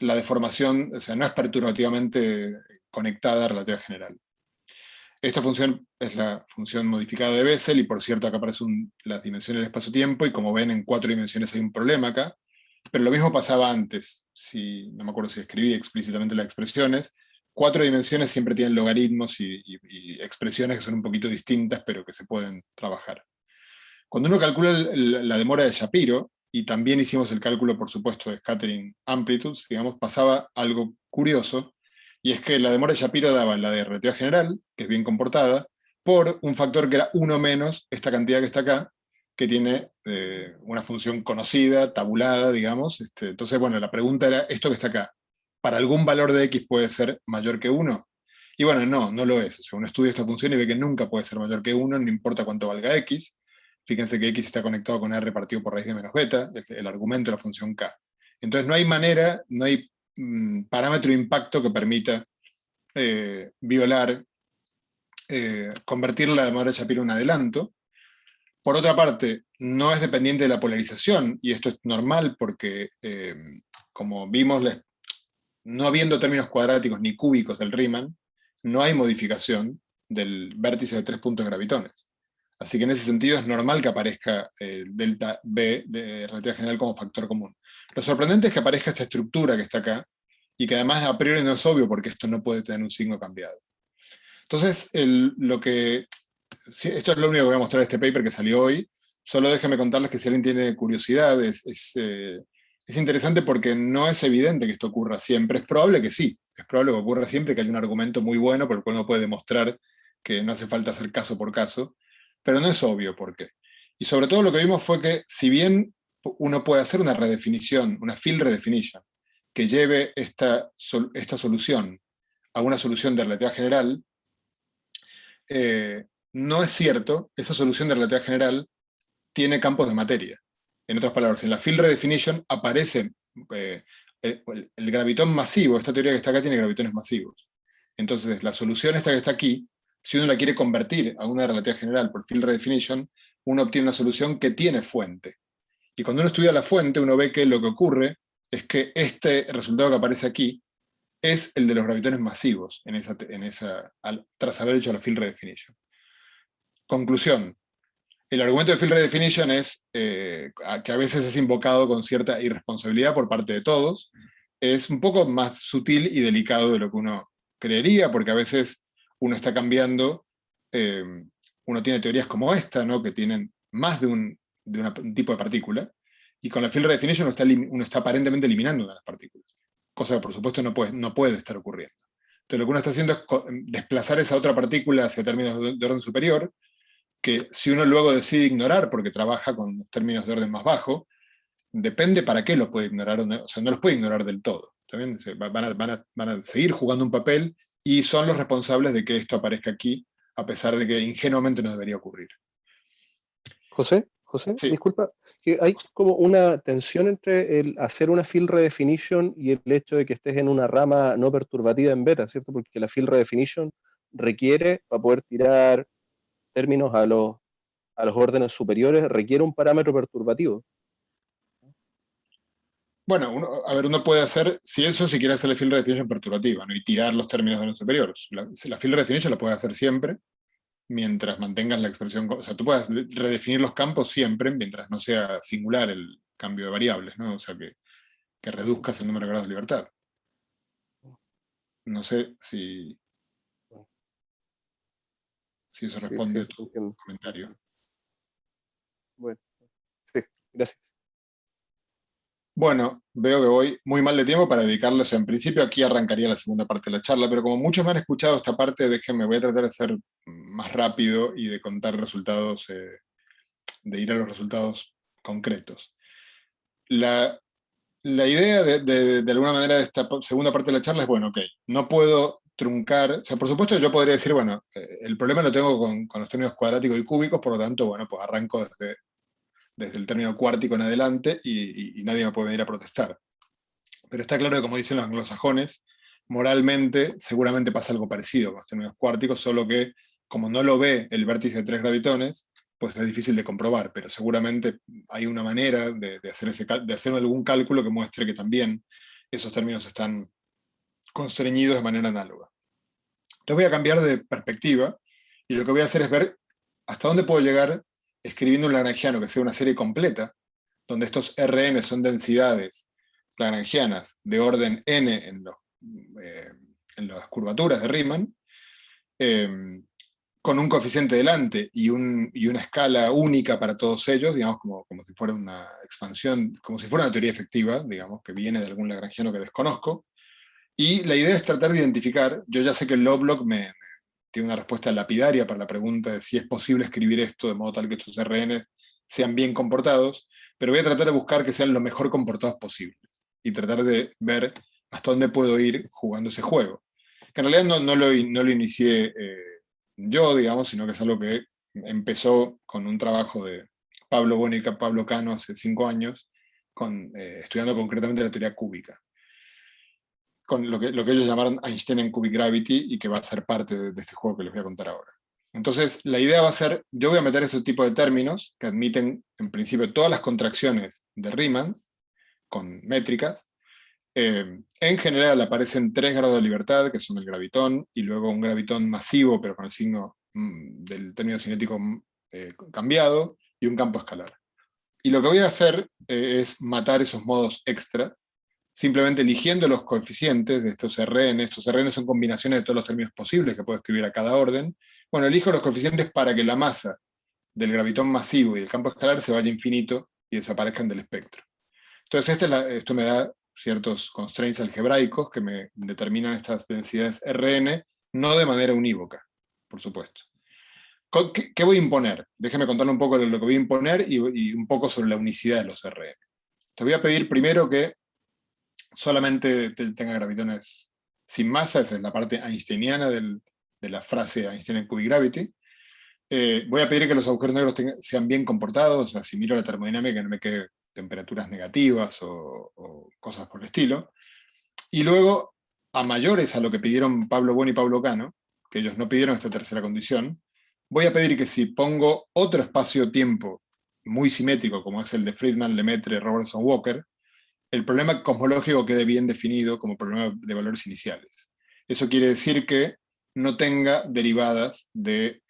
la deformación, o sea, no es perturbativamente conectada a relatividad general. Esta función es la función modificada de Bessel, y por cierto acá aparecen las dimensiones del espacio-tiempo, y como ven en 4 dimensiones hay un problema acá, pero lo mismo pasaba antes, no me acuerdo si escribí explícitamente las expresiones. 4 dimensiones siempre tienen logaritmos y expresiones que son un poquito distintas, pero que se pueden trabajar. Cuando uno calcula la demora de Shapiro, y también hicimos el cálculo, por supuesto, de scattering amplitudes, digamos, pasaba algo curioso, y es que la demora de Shapiro daba la de relatividad general, que es bien comportada, por un factor que era 1 menos esta cantidad que está acá, que tiene una función conocida, tabulada, digamos. Entonces, bueno, la pregunta era, ¿esto que está acá, para algún valor de x puede ser mayor que 1? Y bueno, no lo es. O sea, uno estudia esta función y ve que nunca puede ser mayor que 1, no importa cuánto valga x. Fíjense que x está conectado con r partido por raíz de menos beta, el argumento de la función k. Entonces no hay manera, no hay parámetro de impacto que permita violar, convertir la demora de Shapiro en un adelanto. Por otra parte, no es dependiente de la polarización, y esto es normal porque, como vimos, no habiendo términos cuadráticos ni cúbicos del Riemann, no hay modificación del vértice de 3 puntos gravitones. Así que en ese sentido es normal que aparezca el delta B de relatividad general como factor común. Lo sorprendente es que aparezca esta estructura que está acá, y que además a priori no es obvio porque esto no puede tener un signo cambiado. Entonces, esto es lo único que voy a mostrar de este paper que salió hoy. Solo déjenme contarles que si alguien tiene curiosidad, es interesante porque no es evidente que esto ocurra siempre. Es probable que sí, es probable que ocurra siempre, que haya un argumento muy bueno por el cual uno puede demostrar que no hace falta hacer caso por caso, pero no es obvio por qué. Y sobre todo lo que vimos fue que si bien uno puede hacer una redefinición, una field redefinition, que lleve esta solución a una solución de relatividad general, no es cierto, esa solución de relatividad general tiene campos de materia. En otras palabras, en la field redefinition aparece el gravitón masivo, esta teoría que está acá tiene gravitones masivos. Entonces, la solución esta que está aquí, si uno la quiere convertir a una relatividad general por field redefinition, uno obtiene una solución que tiene fuente. Y cuando uno estudia la fuente, uno ve que lo que ocurre es que este resultado que aparece aquí es el de los gravitones masivos tras haber hecho la field redefinition. Conclusión. El argumento de field redefinition es que a veces es invocado con cierta irresponsabilidad por parte de todos. Es un poco más sutil y delicado de lo que uno creería, porque a veces uno está cambiando, uno tiene teorías como esta, ¿no? Que tienen más de un tipo de partícula, y con la field redefinition uno está aparentemente eliminando una de las partículas, cosa que por supuesto no puede estar ocurriendo. Entonces lo que uno está haciendo es desplazar esa otra partícula hacia términos de orden superior, que si uno luego decide ignorar porque trabaja con términos de orden más bajo, depende para qué los puede ignorar, o sea, no los puede ignorar del todo. ¿También? Van a seguir jugando un papel y son los responsables de que esto aparezca aquí, a pesar de que ingenuamente no debería ocurrir. José, Sí. disculpa, que hay como una tensión entre el hacer una field redefinition y el hecho de que estés en una rama no perturbativa en beta, ¿cierto? Porque la field redefinition requiere, para poder tirar términos a los órdenes superiores, requiere un parámetro perturbativo. Bueno, uno puede hacer, si quiere hacer la field redefinition perturbativa, ¿no? Y tirar los términos de los superiores. La field redefinition la puedes hacer siempre, mientras mantengas la expresión, o sea, tú puedes redefinir los campos siempre, mientras no sea singular el cambio de variables, ¿no? O sea, que reduzcas el número de grados de libertad. No sé si eso responde a tu comentario. Bueno, sí, gracias. Bueno, veo que voy muy mal de tiempo para dedicarlo. O sea, en principio aquí arrancaría la segunda parte de la charla, pero como muchos me han escuchado esta parte, voy a tratar de ser más rápido y de contar resultados, de ir a los resultados concretos. La idea de alguna manera de esta segunda parte de la charla es, bueno, ok, no puedo truncar, o sea, por supuesto yo podría decir, bueno, el problema lo tengo con los términos cuadráticos y cúbicos, por lo tanto, bueno, pues arranco desde el término cuártico en adelante y nadie me puede venir a protestar. Pero está claro que, como dicen los anglosajones, moralmente seguramente pasa algo parecido con los términos cuárticos, solo que como no lo ve el vértice de tres gravitones, pues es difícil de comprobar, pero seguramente hay una manera de hacer algún cálculo que muestre que también esos términos están constreñidos de manera análoga. Entonces voy a cambiar de perspectiva, y lo que voy a hacer es ver hasta dónde puedo llegar escribiendo un lagrangiano que sea una serie completa, donde estos Rn son densidades lagrangianas de orden n en las curvaturas de Riemann, con un coeficiente delante y una escala única para todos ellos, digamos, como si fuera una expansión, como si fuera una teoría efectiva, digamos, que viene de algún lagrangiano que desconozco. Y la idea es tratar de identificar, yo ya sé que el Lovelock tiene una respuesta lapidaria para la pregunta de si es posible escribir esto de modo tal que estos RN sean bien comportados, pero voy a tratar de buscar que sean lo mejor comportados posibles y tratar de ver hasta dónde puedo ir jugando ese juego. Que en realidad no lo inicié yo, digamos, sino que es algo que empezó con un trabajo de Pablo Bonica, Pablo Cano hace 5 años, estudiando concretamente la teoría cúbica, con lo que ellos llamaron Einstein Cubic Gravity, y que va a ser parte de este juego que les voy a contar ahora. Entonces, la idea va a ser, yo voy a meter este tipo de términos que admiten, en principio, todas las contracciones de Riemann, con métricas. En general aparecen 3 grados de libertad, que son el gravitón, y luego un gravitón masivo, pero con el signo del término cinético cambiado y un campo escalar. Y lo que voy a hacer es matar esos modos extra, simplemente eligiendo los coeficientes de estos RN. Estos RN son combinaciones de todos los términos posibles que puedo escribir a cada orden. Bueno, elijo los coeficientes para que la masa del gravitón masivo y el campo escalar se vaya a infinito y desaparezcan del espectro. Entonces esto me da ciertos constraints algebraicos que me determinan estas densidades RN, no de manera unívoca, por supuesto. ¿Qué voy a imponer? Déjeme contarle un poco de lo que voy a imponer y un poco sobre la unicidad de los RN. Te voy a pedir primero que solamente tenga gravitones sin masa, esa es la parte einsteiniana de la frase Einstein en Cubic Gravity. Voy a pedir que los agujeros negros sean bien comportados, o sea, si miro la termodinámica que no me quede temperaturas negativas o cosas por el estilo. Y luego, a mayores a lo que pidieron Pablo Bueno y Pablo Cano, que ellos no pidieron esta tercera condición, voy a pedir que si pongo otro espacio-tiempo muy simétrico, como es el de Friedman, Lemaitre, Robertson, Walker, el problema cosmológico quede bien definido como problema de valores iniciales. Eso quiere decir que no tenga derivadas de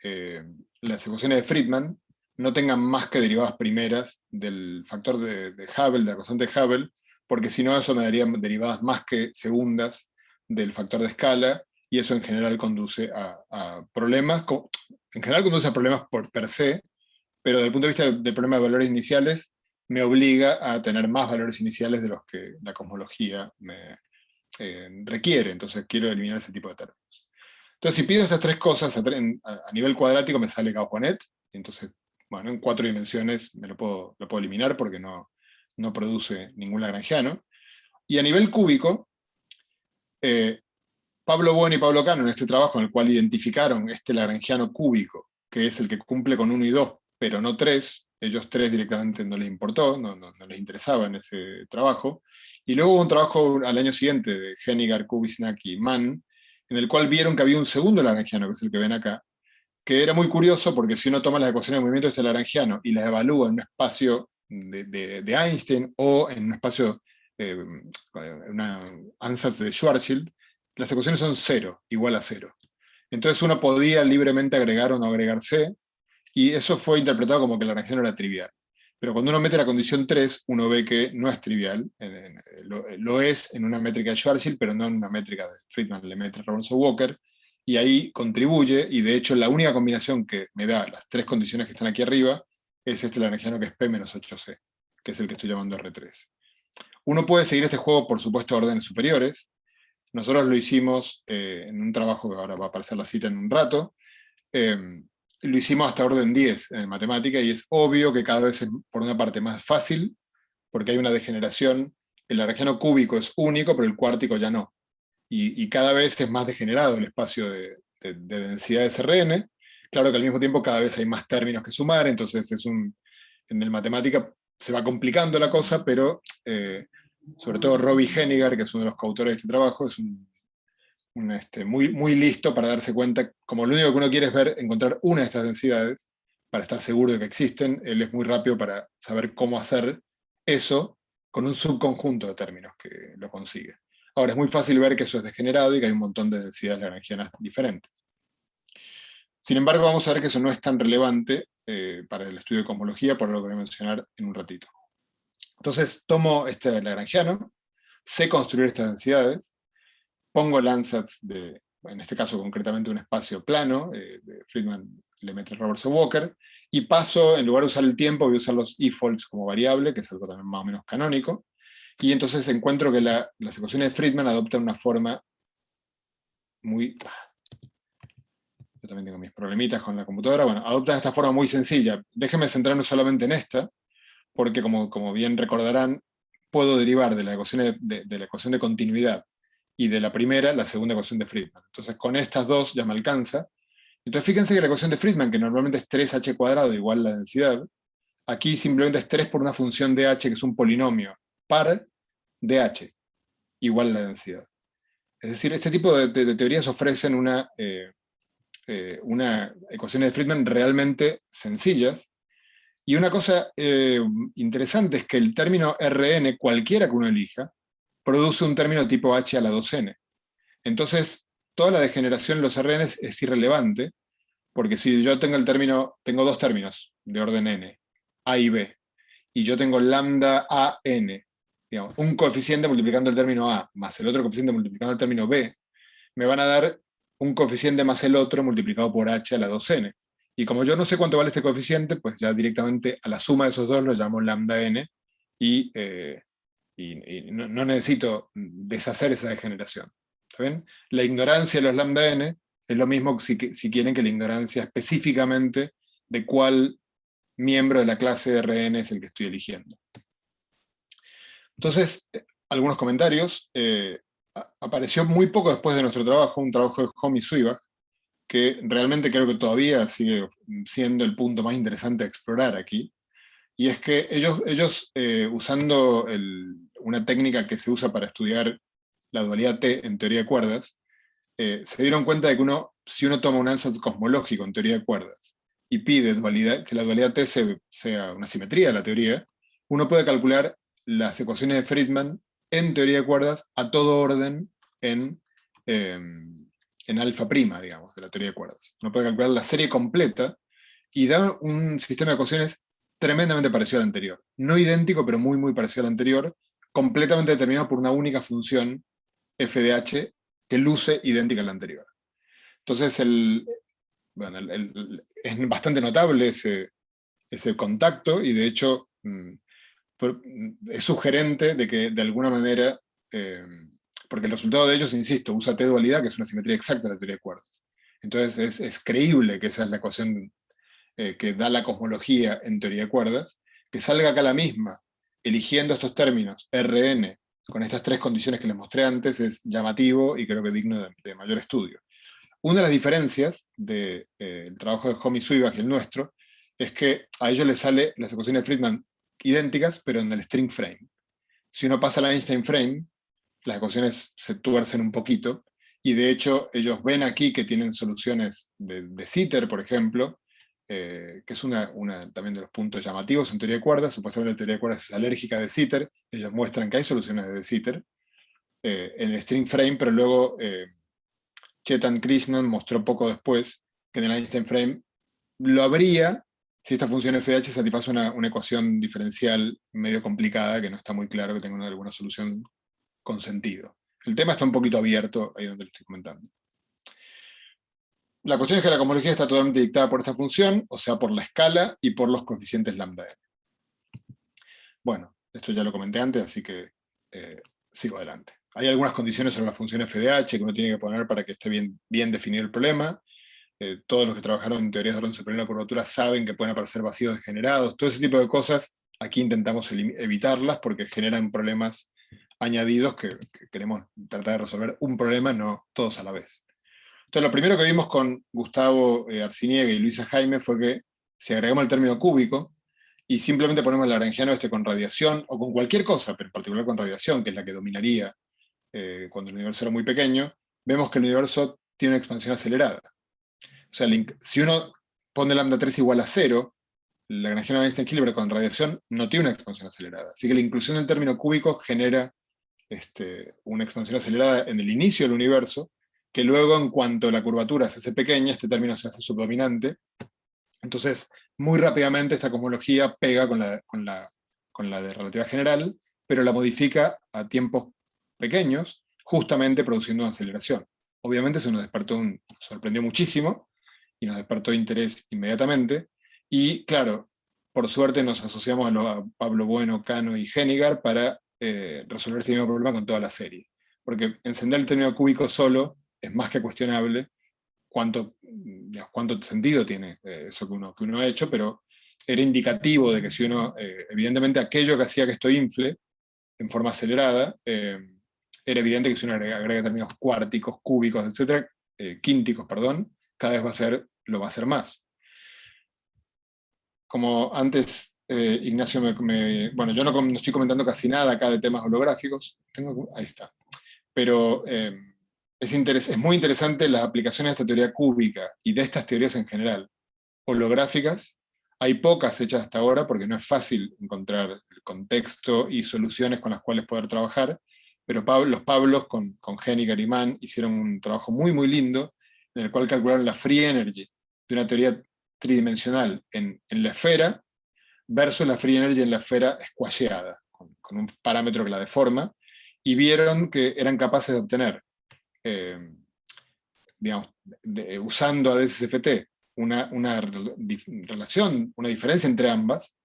las ecuaciones de Friedman, no tengan más que derivadas primeras del factor de Hubble, de la constante de Hubble, porque si no eso me daría derivadas más que segundas del factor de escala, y eso en general conduce a problemas, en general conduce a problemas por per se, pero desde el punto de vista del problema de valores iniciales, me obliga a tener más valores iniciales de los que la cosmología me requiere, entonces quiero eliminar ese tipo de términos. Entonces, si pido estas tres cosas a nivel cuadrático, me sale Gauss-Bonnet, entonces, bueno, en 4 dimensiones lo puedo eliminar porque no produce ningún lagrangiano. Y a nivel cúbico, Pablo Bueno y Pablo Cano, en este trabajo en el cual identificaron este lagrangiano cúbico, que es el que cumple con 1 y 2, pero no 3, ellos 3 directamente no les importó, no les interesaba en ese trabajo. Y luego hubo un trabajo al año siguiente de Hennigar, Kubisnak y Mann, en el cual vieron que había un segundo lagrangiano, que es el que ven acá, que era muy curioso porque si uno toma las ecuaciones de movimiento de este lagrangiano y las evalúa en un espacio de Einstein o en un espacio, una ansatz de Schwarzschild, las ecuaciones son 0, igual a 0. Entonces uno podía libremente agregar o no agregar C, y eso fue interpretado como que el lagrangiano era trivial. Pero cuando uno mete la condición 3, uno ve que no es trivial, lo es en una métrica de Schwarzschild, pero no en una métrica de Friedman, Lemaitre, Robertson, Walker, y ahí contribuye, y de hecho la única combinación que me da las 3 condiciones que están aquí arriba, es este lagrangiano que es P-8C, que es el que estoy llamando R3. Uno puede seguir este juego, por supuesto, a órdenes superiores. Nosotros lo hicimos en un trabajo que ahora va a aparecer la cita en un rato, lo hicimos hasta orden 10 en matemática, y es obvio que cada vez es, por una parte, más fácil, porque hay una degeneración, el lagrangiano cúbico es único, pero el cuártico ya no. Y cada vez es más degenerado el espacio de densidades Rn. Claro que al mismo tiempo cada vez hay más términos que sumar, entonces en el matemática se va complicando la cosa, pero sobre todo Robbie Hennigar, que es uno de los coautores de este trabajo, es muy, muy listo para darse cuenta, como lo único que uno quiere es encontrar una de estas densidades, para estar seguro de que existen. Él es muy rápido para saber cómo hacer eso con un subconjunto de términos que lo consigue. Ahora, es muy fácil ver que eso es degenerado y que hay un montón de densidades lagrangianas diferentes. Sin embargo, vamos a ver que eso no es tan relevante para el estudio de cosmología, por lo que voy a mencionar en un ratito. Entonces, tomo este lagrangiano, sé construir estas densidades, pongo el ansatz en este caso concretamente un espacio plano, de Friedman, Lemaitre, Robertson, Walker, y paso, en lugar de usar el tiempo, voy a usar los e-faults como variable, que es algo también más o menos canónico, y entonces encuentro que las ecuaciones de Friedman adoptan una forma muy... Yo también tengo mis problemitas con la computadora. Bueno, adoptan esta forma muy sencilla. Déjenme centrarme solamente en esta, porque como bien recordarán, puedo derivar de la ecuación de la ecuación de continuidad y de la primera, la segunda ecuación de Friedman. Entonces con estas dos ya me alcanza. Entonces fíjense que la ecuación de Friedman, que normalmente es 3h² igual la densidad, aquí simplemente es 3 por una función de h, que es un polinomio par de h, igual la densidad. Es decir, este tipo de teorías ofrecen una ecuaciones de Friedman realmente sencillas. Y una cosa interesante es que el término Rn, cualquiera que uno elija, produce un término tipo h a la 2n. Entonces, toda la degeneración en los Rn es irrelevante, Porque si yo tengo tengo dos términos de orden n, a y b, y yo tengo lambda a n, digamos, un coeficiente multiplicando el término a más el otro coeficiente multiplicando el término b, me van a dar un coeficiente más el otro multiplicado por h a la 2n. Y como yo no sé cuánto vale este coeficiente, pues ya directamente a la suma de esos dos lo llamo lambda n, y no necesito deshacer esa degeneración. ¿Está bien? La ignorancia de los lambda n es lo mismo si quieren que la ignorancia específicamente de cuál miembro de la clase de Rn es el que estoy eligiendo. Entonces, algunos comentarios. Apareció muy poco después de nuestro trabajo, un trabajo de Homi Suivak, que realmente creo que todavía sigue siendo el punto más interesante a explorar aquí, y es que ellos usando una técnica que se usa para estudiar la dualidad T en teoría de cuerdas, se dieron cuenta de que si uno toma un ansatz cosmológico en teoría de cuerdas y pide que la dualidad T sea una simetría de la teoría, uno puede calcular las ecuaciones de Friedman en teoría de cuerdas a todo orden en alfa prima, digamos, de la teoría de cuerdas. Uno puede calcular la serie completa y da un sistema de ecuaciones tremendamente parecido al anterior. No idéntico, pero muy, muy parecido al anterior, completamente determinado por una única función f de h que luce idéntica a la anterior. Entonces, es bastante notable ese contacto, y de hecho es sugerente de que de alguna manera, porque el resultado de ellos, insisto, usa T-dualidad, que es una simetría exacta de la teoría de cuerdas. Entonces es creíble que esa es la ecuación que da la cosmología en teoría de cuerdas, que salga acá la misma, eligiendo estos términos, Rn, con estas tres condiciones que les mostré antes, es llamativo y creo que digno de mayor estudio. Una de las diferencias del trabajo de Homi Suivak y el nuestro es que a ellos les sale las ecuaciones de Friedman idénticas, pero en el string frame. Si uno pasa al Einstein frame, las ecuaciones se tuercen un poquito, y de hecho ellos ven aquí que tienen soluciones de Sitter, por ejemplo, que es también de los puntos llamativos en teoría de cuerdas. Supuestamente la teoría de cuerdas es alérgica de Sitter. Ellos muestran que hay soluciones de Sitter en el string frame, pero luego Chetan Krishnan mostró poco después que en el Einstein frame lo habría si esta función f de h satisface una ecuación diferencial medio complicada, que no está muy claro que tenga alguna solución con sentido. El tema está un poquito abierto, ahí donde lo estoy comentando. La cuestión es que la cosmología está totalmente dictada por esta función, o sea, por la escala y por los coeficientes lambda n. Bueno, esto ya lo comenté antes, así que sigo adelante. Hay algunas condiciones sobre la función f de h que uno tiene que poner para que esté bien definido el problema. Todos los que trabajaron en teorías de orden superior de la curvatura saben que pueden aparecer vacíos degenerados. Todo ese tipo de cosas, aquí intentamos evitarlas porque generan problemas añadidos que queremos tratar de resolver un problema, no todos a la vez. Entonces, lo primero que vimos con Gustavo Arciniega y Luisa Jaime fue que si agregamos el término cúbico y simplemente ponemos el lagrangiano con radiación, o con cualquier cosa, pero en particular con radiación, que es la que dominaría cuando el universo era muy pequeño, vemos que el universo tiene una expansión acelerada. O sea, si uno pone lambda 3 igual a 0, el lagrangiano de Einstein-Hilbert con radiación no tiene una expansión acelerada. Así que la inclusión del término cúbico genera una expansión acelerada en el inicio del universo, que luego, en cuanto la curvatura se hace pequeña, este término se hace subdominante. Entonces, muy rápidamente esta cosmología pega con la de relatividad general, pero la modifica a tiempos pequeños, justamente produciendo una aceleración. Obviamente eso nos sorprendió muchísimo, y nos despertó interés inmediatamente, y claro, por suerte nos asociamos a Pablo Bueno, Cano y Hennigar para resolver este mismo problema con toda la serie. Porque encender el término cúbico solo es más que cuestionable cuánto sentido tiene eso que uno ha hecho, pero era indicativo de que si uno, evidentemente aquello que hacía que esto infle en forma acelerada, era evidente que si uno agrega términos cuárticos, cúbicos, etcétera, quínticos, perdón, cada vez lo va a hacer más. Como antes Ignacio bueno, yo no estoy comentando casi nada acá de temas holográficos, ahí está, pero es muy interesante las aplicaciones de esta teoría cúbica y de estas teorías en general, holográficas. Hay pocas hechas hasta ahora porque no es fácil encontrar el contexto y soluciones con las cuales poder trabajar, pero los Pablos con Hennigar y Mann hicieron un trabajo muy, muy lindo, en el cual calcularon la free energy de una teoría tridimensional en la esfera versus la free energy en la esfera squasheada, con un parámetro que la deforma, y vieron que eran capaces de obtener, digamos, usando a DSFT, una relación, una diferencia entre ambas,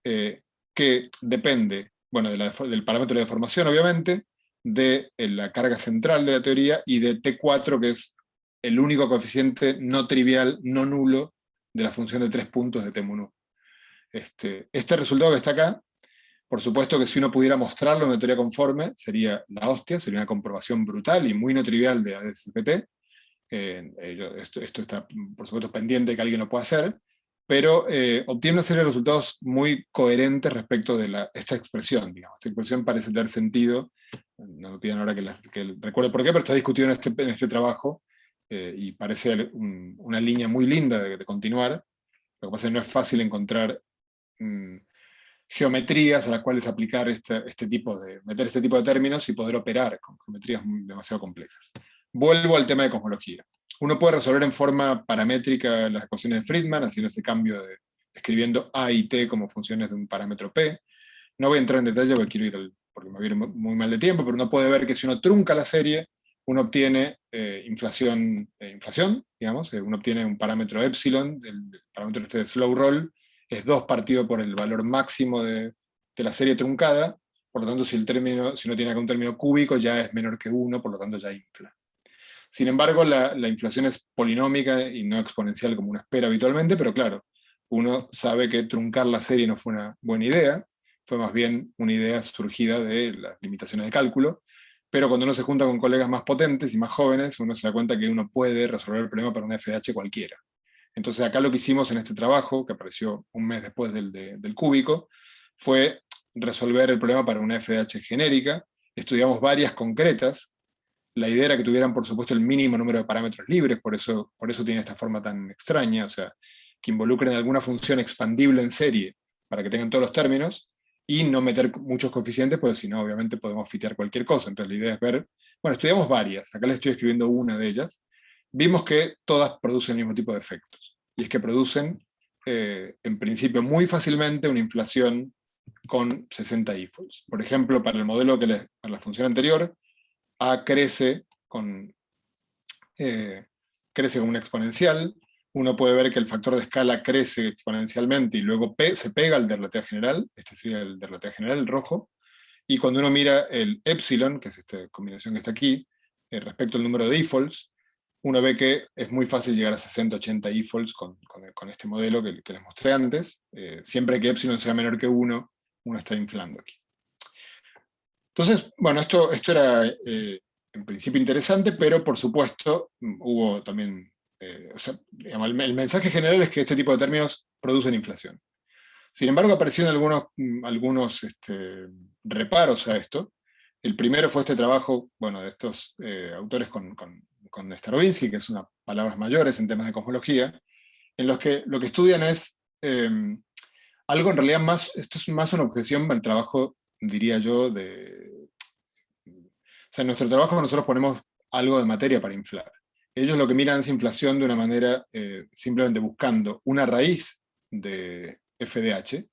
que depende, bueno, del parámetro de deformación, obviamente, de la carga central de la teoría, y de T4, que es el único coeficiente no trivial, no nulo, de la función de 3 puntos de T mu nu. Este resultado que está acá, por supuesto que si uno pudiera mostrarlo en una teoría conforme, sería la hostia, sería una comprobación brutal y muy no trivial de ADSPT. Esto está, por supuesto, pendiente de que alguien lo pueda hacer, pero obtiene una serie de resultados muy coherentes respecto de esta expresión, digamos. Esta expresión parece tener sentido, no me pidan ahora que recuerde por qué, pero está discutido en este trabajo, y parece una línea muy linda de continuar. Lo que pasa es que no es fácil encontrar geometrías a las cuales aplicar meter este tipo de términos y poder operar con geometrías demasiado complejas. Vuelvo al tema de cosmología. Uno puede resolver en forma paramétrica las ecuaciones de Friedman, haciendo este cambio escribiendo A y T como funciones de un parámetro P. No voy a entrar en detalle porque quiero porque me viene muy mal de tiempo, pero uno puede ver que si uno trunca la serie, uno obtiene inflación, digamos, uno obtiene un parámetro epsilon, el parámetro este de slow roll, es 2 partido por el valor máximo de la serie truncada, por lo tanto si uno tiene acá un término cúbico ya es menor que 1, por lo tanto ya infla. Sin embargo, la inflación es polinómica y no exponencial como uno espera habitualmente, pero claro, uno sabe que truncar la serie no fue una buena idea, fue más bien una idea surgida de las limitaciones de cálculo, pero cuando uno se junta con colegas más potentes y más jóvenes, uno se da cuenta que uno puede resolver el problema para una FDH cualquiera. Entonces acá lo que hicimos en este trabajo, que apareció un mes después del cúbico, fue resolver el problema para una FDH genérica. Estudiamos varias concretas. La idea era que tuvieran, por supuesto, el mínimo número de parámetros libres, por eso tiene esta forma tan extraña, o sea, que involucren alguna función expandible en serie para que tengan todos los términos, y no meter muchos coeficientes, porque si no, obviamente podemos fitear cualquier cosa. Entonces la idea es ver, bueno, estudiamos varias, acá les estoy escribiendo una de ellas, vimos que todas producen el mismo tipo de efectos, y es que producen, en principio, muy fácilmente una inflación con 60 e-folds. Por ejemplo, para el modelo para la función anterior, A crece con una exponencial, uno puede ver que el factor de escala crece exponencialmente y luego se pega al de relatividad general, este sería el de relatividad general, el rojo, y cuando uno mira el epsilon, que es esta combinación que está aquí, respecto al número de e-folds, uno ve que es muy fácil llegar a 60, 80 e-folds con este modelo que les mostré antes. Siempre que epsilon sea menor que 1, uno está inflando aquí. Entonces, bueno, esto era en principio interesante, pero por supuesto hubo también, digamos, el mensaje general es que este tipo de términos producen inflación. Sin embargo, aparecieron algunos reparos a esto. El primero fue este trabajo, bueno, de estos autores con Starobinsky, que es unas palabras mayores en temas de cosmología, en los que lo que estudian es algo en realidad esto es más una objeción al trabajo, diría yo, o sea, en nuestro trabajo nosotros ponemos algo de materia para inflar. Ellos lo que miran es inflación de una manera simplemente buscando una raíz de f de h,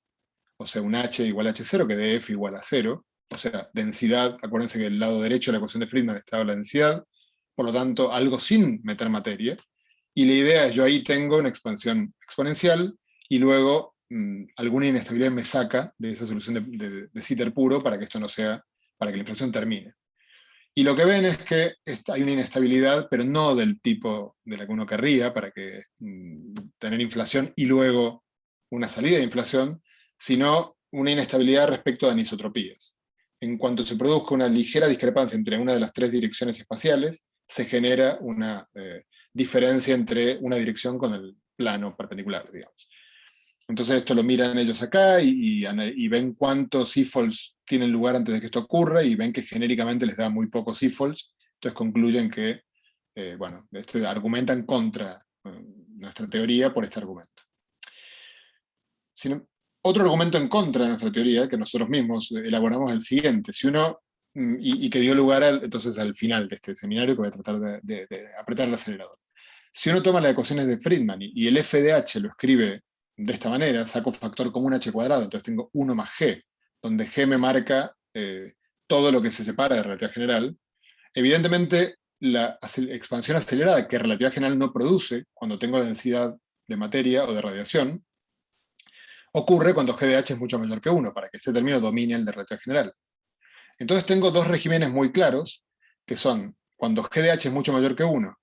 o sea, un h igual a h0, que de f igual a 0, o sea, densidad, acuérdense que del lado derecho de la ecuación de Friedman estaba la densidad, por lo tanto, algo sin meter materia, y la idea es, yo ahí tengo una expansión exponencial, y luego alguna inestabilidad me saca de esa solución de Sitter puro para que esto no sea, para que la inflación termine. Y lo que ven es que hay una inestabilidad, pero no del tipo de la que uno querría, para que tener inflación y luego una salida de inflación, sino una inestabilidad respecto de anisotropías. En cuanto se produzca una ligera discrepancia entre una de las 3 direcciones espaciales, se genera una diferencia entre una dirección con el plano perpendicular, digamos. Entonces esto lo miran ellos acá y ven cuántos e-folds tienen lugar antes de que esto ocurra, y ven que genéricamente les da muy pocos e-folds, entonces concluyen que, bueno, argumentan contra nuestra teoría por este argumento. Otro argumento en contra de nuestra teoría, que nosotros mismos elaboramos, es el siguiente. Si uno, y que dio lugar entonces al final de este seminario, que voy a tratar de apretar el acelerador. Si uno toma las ecuaciones de Friedman y el f de h lo escribe de esta manera, saco factor común h cuadrado, entonces tengo 1 más g, donde g me marca todo lo que se separa de relatividad general. Evidentemente, la expansión acelerada que relatividad general no produce cuando tengo densidad de materia o de radiación, ocurre cuando g de h es mucho mayor que 1, para que este término domine el de relatividad general. Entonces tengo dos regímenes muy claros, que son, cuando g de h es mucho mayor que 1,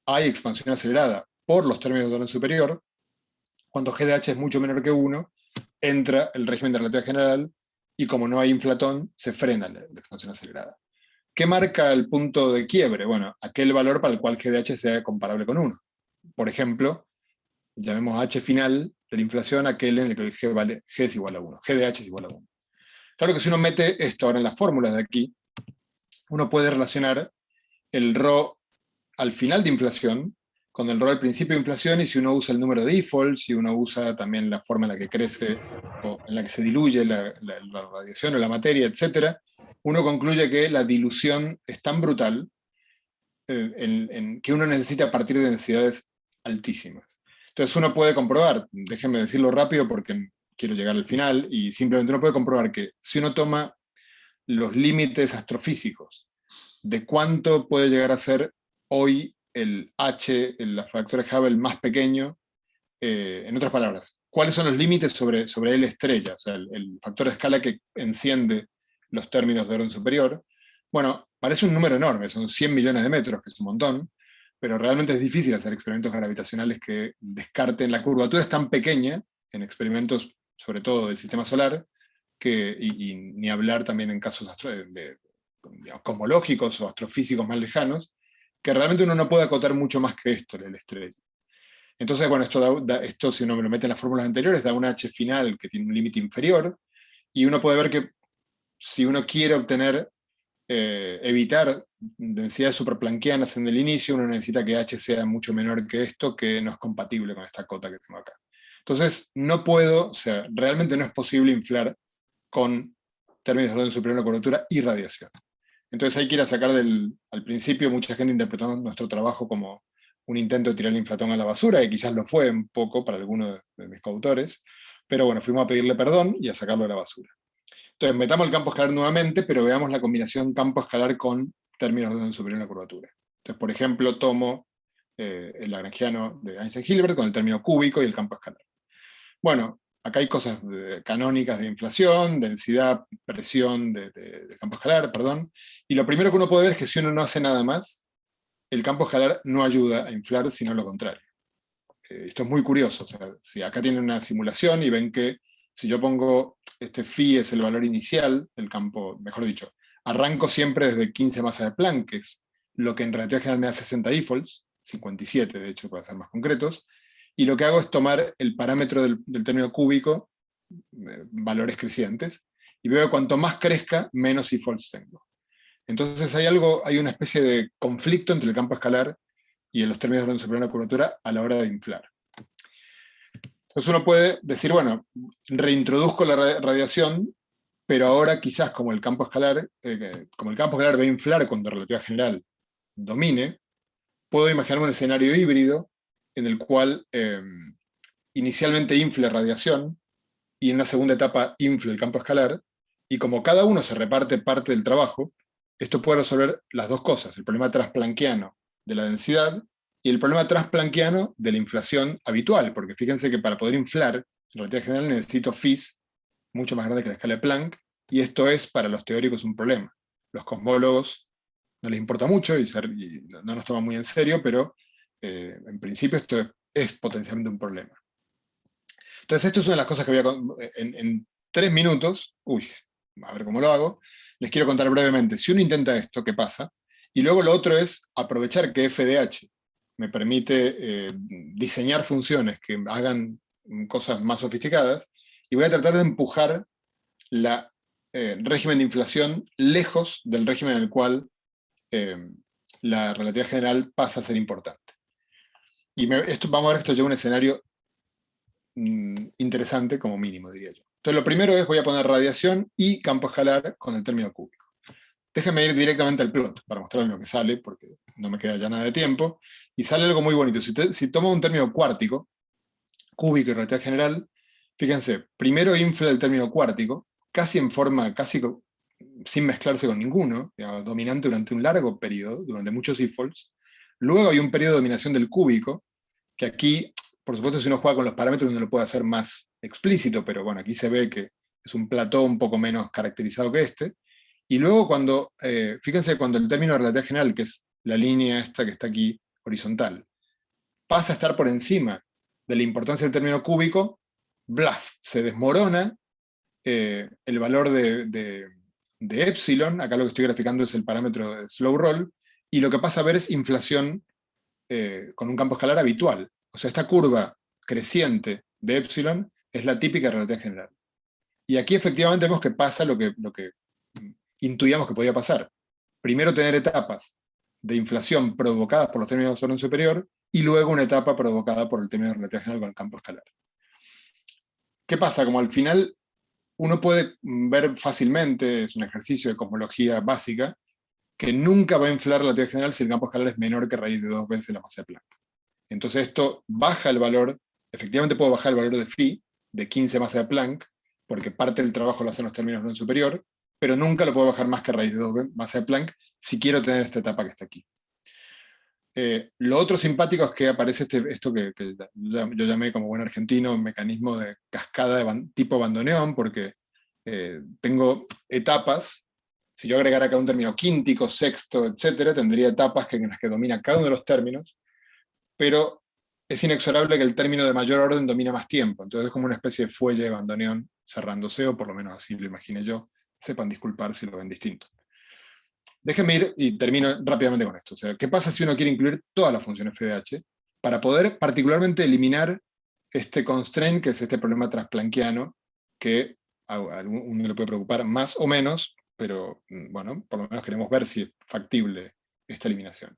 hay expansión acelerada por los términos de orden superior. Cuando g de h es mucho menor que 1, entra el régimen de relatividad general, y como no hay inflatón, se frena la expansión acelerada. ¿Qué marca el punto de quiebre? Bueno, aquel valor para el cual g de h sea comparable con 1. Por ejemplo, llamemos h final de la inflación aquel en el que g es igual a 1, g de h es igual a 1. Claro que si uno mete esto ahora en las fórmulas de aquí, uno puede relacionar el ρ al final de inflación con el ρ al principio de inflación, y si uno usa el número de default, si uno usa también la forma en la que crece o en la que se diluye la radiación o la materia, etc., uno concluye que la dilución es tan brutal que uno necesita partir de densidades altísimas. Entonces uno puede comprobar, déjenme decirlo rápido porque quiero llegar al final, y simplemente uno puede comprobar que si uno toma los límites astrofísicos de cuánto puede llegar a ser hoy el H, los factores Hubble más pequeño, en otras palabras, ¿cuáles son los límites sobre L estrella? O sea, el factor de escala que enciende los términos de orden superior. Bueno, parece un número enorme, son 100 millones de metros, que es un montón, pero realmente es difícil hacer experimentos gravitacionales que descarten. La curvatura es tan pequeña, en experimentos, sobre todo del sistema solar, y ni hablar también en casos digamos, cosmológicos o astrofísicos más lejanos, que realmente uno no puede acotar mucho más que esto, el estrella. Entonces, bueno, esto si uno me lo mete en las fórmulas anteriores, da un H final que tiene un límite inferior, y uno puede ver que si uno quiere obtener, evitar densidades superplanquianas en el inicio, uno necesita que H sea mucho menor que esto, que no es compatible con esta cota que tengo acá. Entonces, no puedo, o sea, realmente no es posible inflar con términos de orden superior a la curvatura y radiación. Entonces hay que ir a sacar al principio, mucha gente interpretó nuestro trabajo como un intento de tirar el inflatón a la basura, y quizás lo fue un poco para algunos de mis coautores, pero bueno, fuimos a pedirle perdón y a sacarlo de la basura. Entonces metamos el campo escalar nuevamente, pero veamos la combinación campo escalar con términos de orden superior a la curvatura. Entonces, por ejemplo, tomo el lagrangiano de Einstein-Hilbert con el término cúbico y el campo escalar. Bueno, acá hay cosas canónicas de inflación, densidad, presión de campo escalar, perdón. Y lo primero que uno puede ver es que si uno no hace nada más, el campo escalar no ayuda a inflar, sino lo contrario. Esto es muy curioso. O sea, si acá tienen una simulación y ven que si yo pongo este phi es el valor inicial del campo, mejor dicho, arranco siempre desde 15 masas de Planck, que es lo que en relatividad general me da 60 defaults, 57 de hecho para ser más concretos, y lo que hago es tomar el parámetro del término cúbico, valores crecientes, y veo que cuanto más crezca, menos defaults tengo. Entonces hay una especie de conflicto entre el campo escalar y los términos de orden superior a la curvatura a la hora de inflar. Entonces uno puede decir, bueno, reintroduzco la radiación, pero ahora quizás como el campo escalar va a inflar cuando la relatividad general domine, puedo imaginarme un escenario híbrido en el cual inicialmente infle radiación y en una segunda etapa infle el campo escalar, y como cada uno se reparte parte del trabajo, esto puede resolver las dos cosas, el problema transplanquiano de la densidad y el problema transplanquiano de la inflación habitual, porque fíjense que para poder inflar, en relatividad general necesito phis mucho más grande que la escala de Planck, y esto es para los teóricos un problema. Los cosmólogos no les importa mucho y no nos toman muy en serio, pero en principio esto es potencialmente un problema. Entonces esto es una de las cosas que voy a... En 3 minutos, a ver cómo lo hago, les quiero contar brevemente. Si uno intenta esto, ¿qué pasa? Y luego lo otro es aprovechar que f de h me permite diseñar funciones que hagan cosas más sofisticadas, y voy a tratar de empujar la régimen de inflación lejos del régimen en el cual la relatividad general pasa a ser importante. Y vamos a ver que esto lleva a un escenario interesante como mínimo, diría yo. Entonces lo primero es, voy a poner radiación y campo escalar con el término cúbico. Déjenme ir directamente al plot para mostrarles lo que sale, porque no me queda ya nada de tiempo. Y sale algo muy bonito. Si tomo un término cuártico, cúbico y relatividad general, fíjense, primero infla el término cuártico, casi en forma, sin mezclarse con ninguno, digamos, dominante durante un largo periodo, durante muchos if-falls. Luego hay un periodo de dominación del cúbico, que aquí, por supuesto, si uno juega con los parámetros, uno lo puede hacer más explícito, pero bueno, aquí se ve que es un plató un poco menos caracterizado que este. Y luego fíjense, cuando el término de relatividad general, que es la línea esta que está aquí horizontal, pasa a estar por encima de la importancia del término cúbico, bluff, se desmorona el valor de epsilon, acá lo que estoy graficando es el parámetro de slow roll, y lo que pasa a ver es inflación con un campo escalar habitual. O sea, esta curva creciente de epsilon es la típica relatividad general. Y aquí efectivamente vemos que pasa lo que intuíamos que podía pasar. Primero tener etapas de inflación provocadas por los términos de orden superior, y luego una etapa provocada por el término de relatividad general con el campo escalar. ¿Qué pasa? Como al final uno puede ver fácilmente, es un ejercicio de cosmología básica, que nunca va a inflar la relatividad general si el campo escalar es menor que raíz de 2 veces la masa de Planck. Entonces esto baja el valor, efectivamente puedo bajar el valor de phi, de 15 masa de Planck, porque parte del trabajo lo hacen los términos de orden superior, pero nunca lo puedo bajar más que raíz de 2 masa de Planck si quiero tener esta etapa que está aquí. Lo otro simpático es que aparece esto que yo llamé como buen argentino un mecanismo de cascada de tipo bandoneón, porque tengo etapas. Si yo agregara acá un término quíntico, sexto, etc., tendría etapas en las que domina cada uno de los términos, pero es inexorable que el término de mayor orden domina más tiempo. Entonces es como una especie de fuelle de bandoneón cerrándose, o por lo menos así lo imaginé yo. Sepan disculpar si lo ven distinto. Déjenme ir y termino rápidamente con esto. O sea, ¿qué pasa si uno quiere incluir todas las funciones FDH para poder particularmente eliminar este constraint, que es este problema transplanquiano, que a uno le puede preocupar más o menos, pero bueno, por lo menos queremos ver si es factible esta eliminación.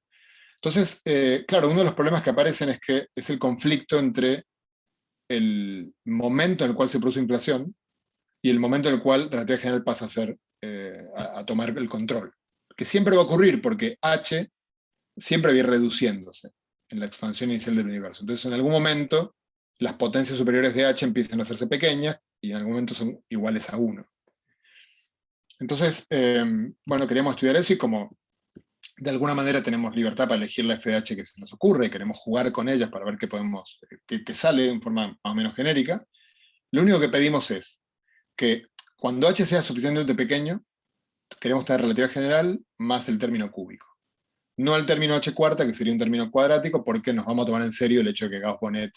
Entonces, claro, uno de los problemas que aparecen es que es el conflicto entre el momento en el cual se produce inflación y el momento en el cual la relatividad general pasa a tomar el control. Que siempre va a ocurrir porque H siempre va a ir reduciéndose en la expansión inicial del universo. Entonces, en algún momento, las potencias superiores de H empiezan a hacerse pequeñas y en algún momento son iguales a 1. Entonces, bueno, queríamos estudiar eso, y como de alguna manera tenemos libertad para elegir la FDH que se nos ocurre y queremos jugar con ellas para ver qué sale en forma más o menos genérica, lo único que pedimos es que cuando H sea suficientemente pequeño, queremos tener relatividad general más el término cúbico. No el término H cuarta, que sería un término cuadrático, porque nos vamos a tomar en serio el hecho de que Gauss-Bonnet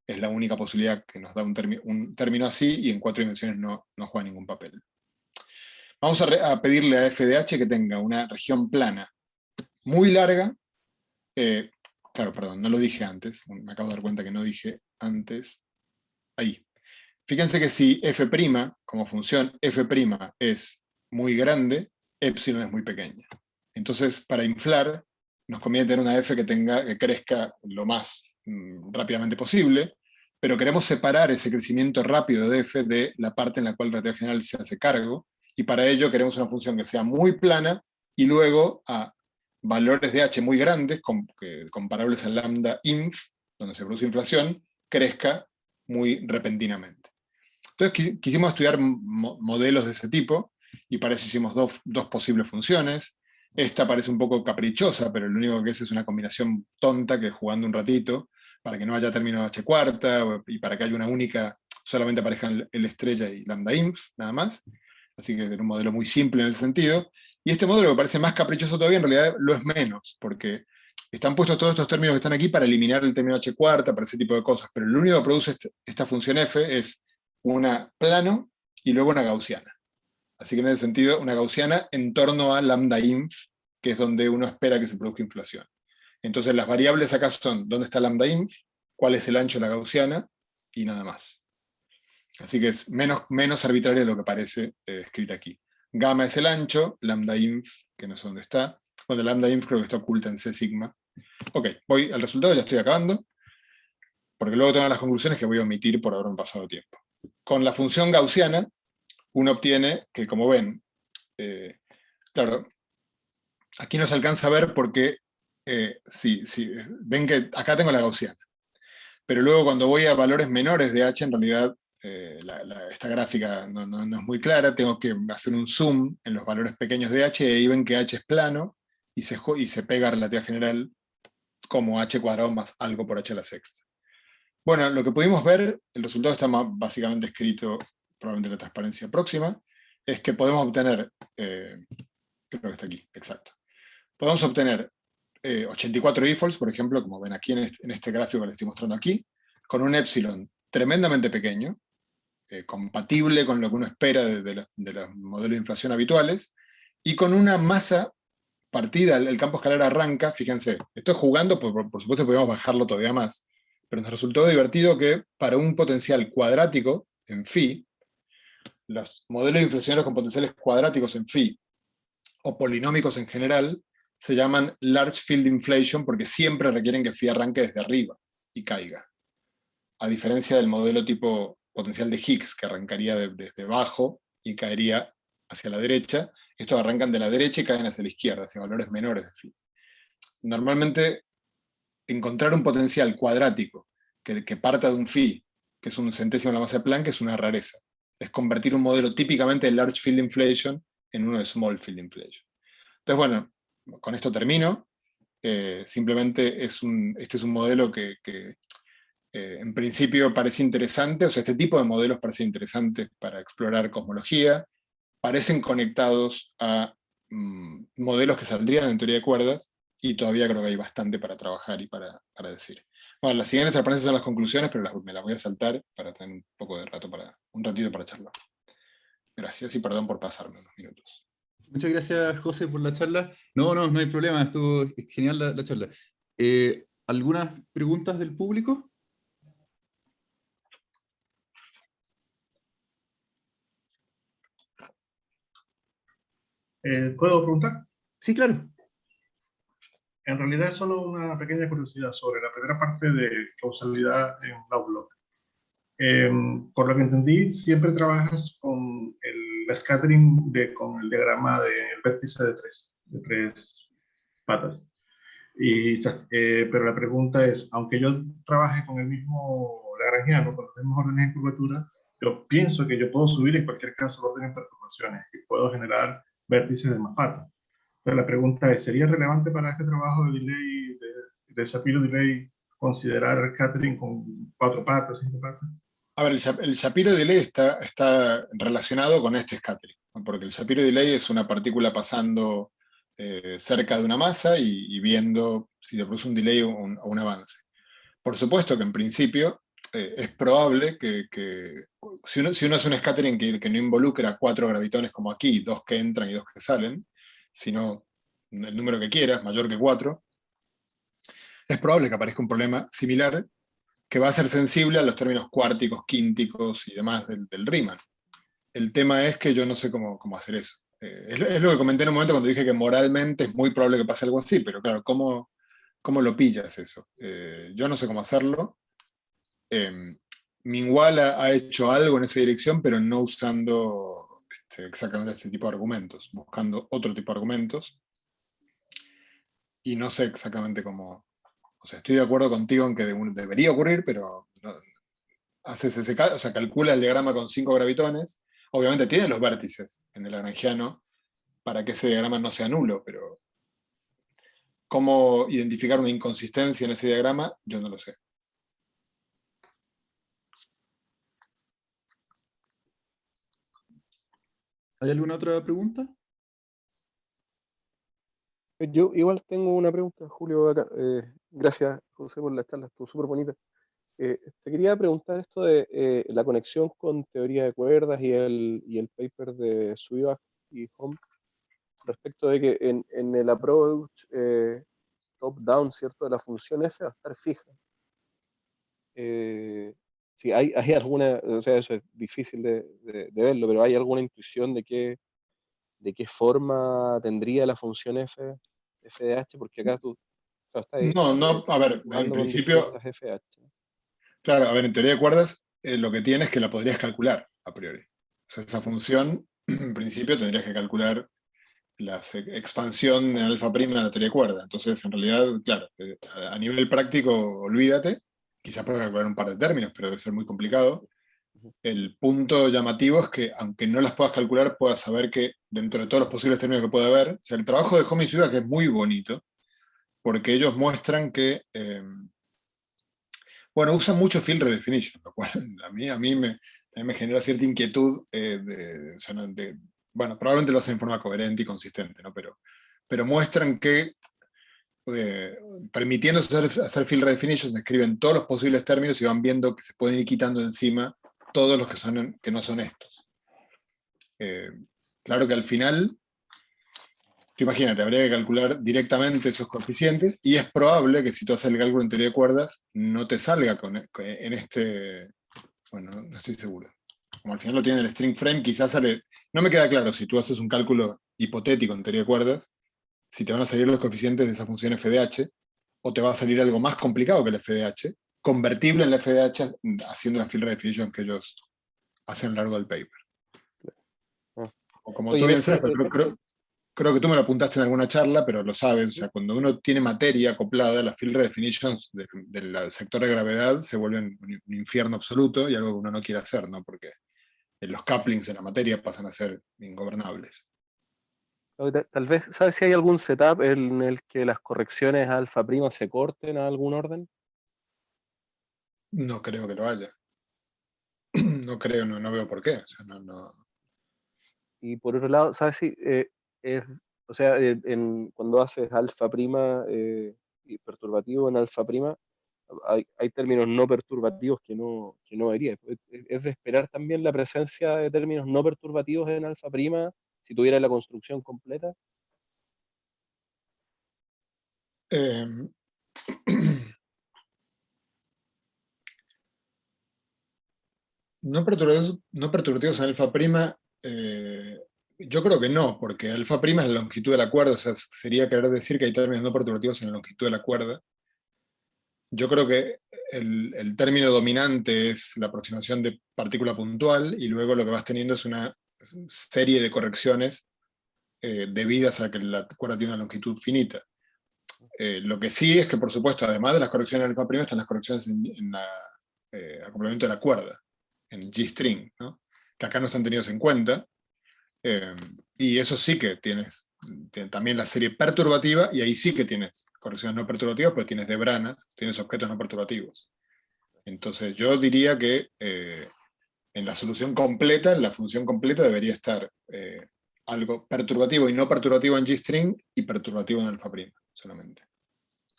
es la única posibilidad que nos da un término así, y en 4 dimensiones no juega ningún papel. Vamos a pedirle a FDH que tenga una región plana muy larga. Claro, perdón, no lo dije antes, me acabo de dar cuenta que no dije antes. Ahí. Fíjense que si f', como función f' es muy grande, epsilon es muy pequeña. Entonces, para inflar, nos conviene tener una f que crezca lo más rápidamente posible, pero queremos separar ese crecimiento rápido de f de la parte en la cual la relatividad general se hace cargo, y para ello queremos una función que sea muy plana, y luego a valores de h muy grandes, comparables al lambda inf, donde se produce inflación, crezca muy repentinamente. Entonces quisimos estudiar modelos de ese tipo, y para eso hicimos dos posibles funciones. Esta parece un poco caprichosa, pero lo único que es una combinación tonta, que jugando un ratito, para que no haya término H cuarta, y para que haya una única, solamente aparezcan el estrella y lambda inf, nada más. Así que era un modelo muy simple en ese sentido. Y este modelo, que parece más caprichoso todavía, en realidad lo es menos, porque están puestos todos estos términos que están aquí para eliminar el término H cuarta, para ese tipo de cosas, pero lo único que produce esta función f es una plano y luego una gaussiana. Así que en ese sentido, una gaussiana en torno a lambda inf, que es donde uno espera que se produzca inflación. Entonces las variables acá son dónde está lambda inf, cuál es el ancho de la gaussiana, y nada más. Así que es menos arbitrario de lo que parece escrito aquí. Gamma es el ancho, lambda inf, que no sé dónde está. Bueno, lambda inf creo que está oculta en C sigma. Ok, voy al resultado, ya estoy acabando, porque luego tengo las conclusiones que voy a omitir por haberme pasado tiempo. Con la función gaussiana, uno obtiene que, como ven, claro, Aquí no se alcanza a ver porque, ven que acá tengo la gaussiana. Pero luego cuando voy a valores menores de h, en realidad esta gráfica no es muy clara, tengo que hacer un zoom en los valores pequeños de h, y ahí ven que h es plano, y se pega a relatividad general como h cuadrado más algo por h a la sexta. Bueno, lo que pudimos ver, el resultado está básicamente escrito probablemente en la transparencia próxima, es que podemos obtener, creo que está aquí, exacto. Podemos obtener 84 e-folds, por ejemplo, como ven aquí en este gráfico que les estoy mostrando aquí, con un epsilon tremendamente pequeño, compatible con lo que uno espera de los modelos de inflación habituales, y con una masa partida, el campo escalar arranca, fíjense, estoy jugando, por supuesto podemos bajarlo todavía más, pero nos resultó divertido que para un potencial cuadrático en phi, los modelos de inflacionarios con potenciales cuadráticos en phi, o polinómicos en general, se llaman large field inflation porque siempre requieren que phi arranque desde arriba y caiga. A diferencia del modelo tipo potencial de Higgs, que arrancaría desde abajo y caería hacia la derecha. Estos arrancan de la derecha y caen hacia la izquierda, hacia valores menores de phi. Normalmente, encontrar un potencial cuadrático que parta de un phi, que es un centésimo de la masa de Planck, es una rareza. Es convertir un modelo típicamente de large field inflation en uno de small field inflation. Entonces, bueno, con esto termino. Simplemente este es un modelo que en principio parece interesante, o sea, este tipo de modelos parece interesante para explorar cosmología, parecen conectados a modelos que saldrían en teoría de cuerdas, y todavía creo que hay bastante para trabajar y para decir. Bueno, las siguientes transparencias son las conclusiones, pero me las voy a saltar para tener un poco de rato, un ratito para charlar. Gracias y perdón por pasarme unos minutos. Muchas gracias, José, por la charla. No hay problema, estuvo genial la charla. ¿Algunas preguntas del público? ¿Puedo preguntar? Sí, claro. En realidad es solo una pequeña curiosidad sobre la primera parte de causalidad en Lovelock. Por lo que entendí, siempre trabajas con el scattering con el diagrama del vértice de tres patas. Pero la pregunta es, aunque yo trabaje con el mismo lagrangiano, con los mismos órdenes de curvatura, yo pienso que yo puedo subir en cualquier caso el orden de perturbaciones y puedo generar vértices de más patas. Pero la pregunta es, ¿sería relevante para este trabajo de delay, de Shapiro-Delay, considerar scattering con 4 patas, 5 patas? A ver, el Shapiro-Delay está relacionado con este scattering, ¿no? Porque el Shapiro-Delay es una partícula pasando cerca de una masa y viendo si se produce un delay o un avance. Por supuesto que en principio es probable que si uno hace un scattering que no involucra 4 gravitones como aquí, 2 que entran y 2 que salen, sino el número que quieras, mayor que 4, es probable que aparezca un problema similar que va a ser sensible a los términos cuárticos, quínticos y demás del Riemann. El tema es que yo no sé cómo hacer eso. Es lo que comenté en un momento cuando dije que moralmente es muy probable que pase algo así, pero claro, ¿cómo lo pillas eso? Yo no sé cómo hacerlo. Minwall ha hecho algo en esa dirección, pero no usando exactamente este tipo de argumentos, buscando otro tipo de argumentos. Y no sé exactamente cómo. O sea, estoy de acuerdo contigo en que debería ocurrir, pero calcula el diagrama con 5 gravitones. Obviamente tiene los vértices en el lagrangiano para que ese diagrama no sea nulo, pero cómo identificar una inconsistencia en ese diagrama, yo no lo sé. ¿Hay alguna otra pregunta? Yo igual tengo una pregunta, Julio. Acá. Gracias, José, por la charla, estuvo súper bonita. Te quería preguntar esto de la conexión con teoría de cuerdas y el paper de Suivak y Hom, respecto de que en el approach top-down, ¿cierto?, de la función f va a estar fija. Si hay alguna, o sea, eso es difícil de verlo, pero ¿hay alguna intuición de qué forma tendría la función f de h? Porque acá tú estás No, a ver, en jugando con principio, distintas fh. claro, a ver, en teoría de cuerdas, lo que tienes es que la podrías calcular a priori. O sea, esa función, en principio, tendrías que calcular expansión en alfa prima de la teoría de cuerda. Entonces, en realidad, claro, a nivel práctico, olvídate. Quizás puedas calcular un par de términos, pero debe ser muy complicado. El punto llamativo es que, aunque no las puedas calcular, puedas saber que dentro de todos los posibles términos que puede haber, o sea, el trabajo de Homi y Suga, que es muy bonito, porque ellos muestran que, bueno, usan mucho field redefinition, lo cual a mí me genera cierta inquietud bueno, probablemente lo hacen en forma coherente y consistente, ¿no? Pero muestran que permitiéndose hacer field redefinition, se escriben todos los posibles términos y van viendo que se pueden ir quitando encima todos los que no son estos. Claro que al final, tú imagínate, habría que calcular directamente esos coeficientes, y es probable que si tú haces el cálculo en teoría de cuerdas, no te salga en este... Bueno, no estoy seguro. Como al final lo tiene el string frame, quizás sale... No me queda claro si tú haces un cálculo hipotético en teoría de cuerdas, si te van a salir los coeficientes de esa función FDH, o te va a salir algo más complicado que el FDH, convertible en la FDH haciendo la field redefinition que ellos hacen a lo largo del paper. O como tú bien sabes, creo que tú me lo apuntaste en alguna charla, pero lo sabes, o sea, cuando uno tiene materia acoplada, las field redefinitions del sector de gravedad se vuelven un infierno absoluto y algo que uno no quiere hacer, ¿no? Porque los couplings de la materia pasan a ser ingobernables. Tal vez, ¿sabes si hay algún setup en el que las correcciones a alfa prima se corten a algún orden? No creo que lo haya. No creo, no veo por qué. O sea, no. Y por otro lado, ¿sabes si o sea, cuando haces alfa prima y perturbativo en alfa prima, hay términos no perturbativos que no vería? Es de esperar también la presencia de términos no perturbativos en alfa prima si tuviera la construcción completa. Eh, no perturbativos en alfa prima, yo creo que no, porque alfa prima es la longitud de la cuerda, o sea, sería querer decir que hay términos no perturbativos en la longitud de la cuerda. Yo creo que el término dominante es la aproximación de partícula puntual, y luego lo que vas teniendo es una serie de correcciones debidas a que la cuerda tiene una longitud finita. Lo que sí es que, por supuesto, además de las correcciones en alfa prima, están las correcciones en acoplamiento de la cuerda, en G-string, ¿no? Que acá no están tenidos en cuenta. Y eso sí que tienes también la serie perturbativa, y ahí sí que tienes correcciones no perturbativas, pues tienes debranas, tienes objetos no perturbativos. Entonces yo diría que en la solución completa, en la función completa, debería estar algo perturbativo y no perturbativo en G-string y perturbativo en alfa prima solamente.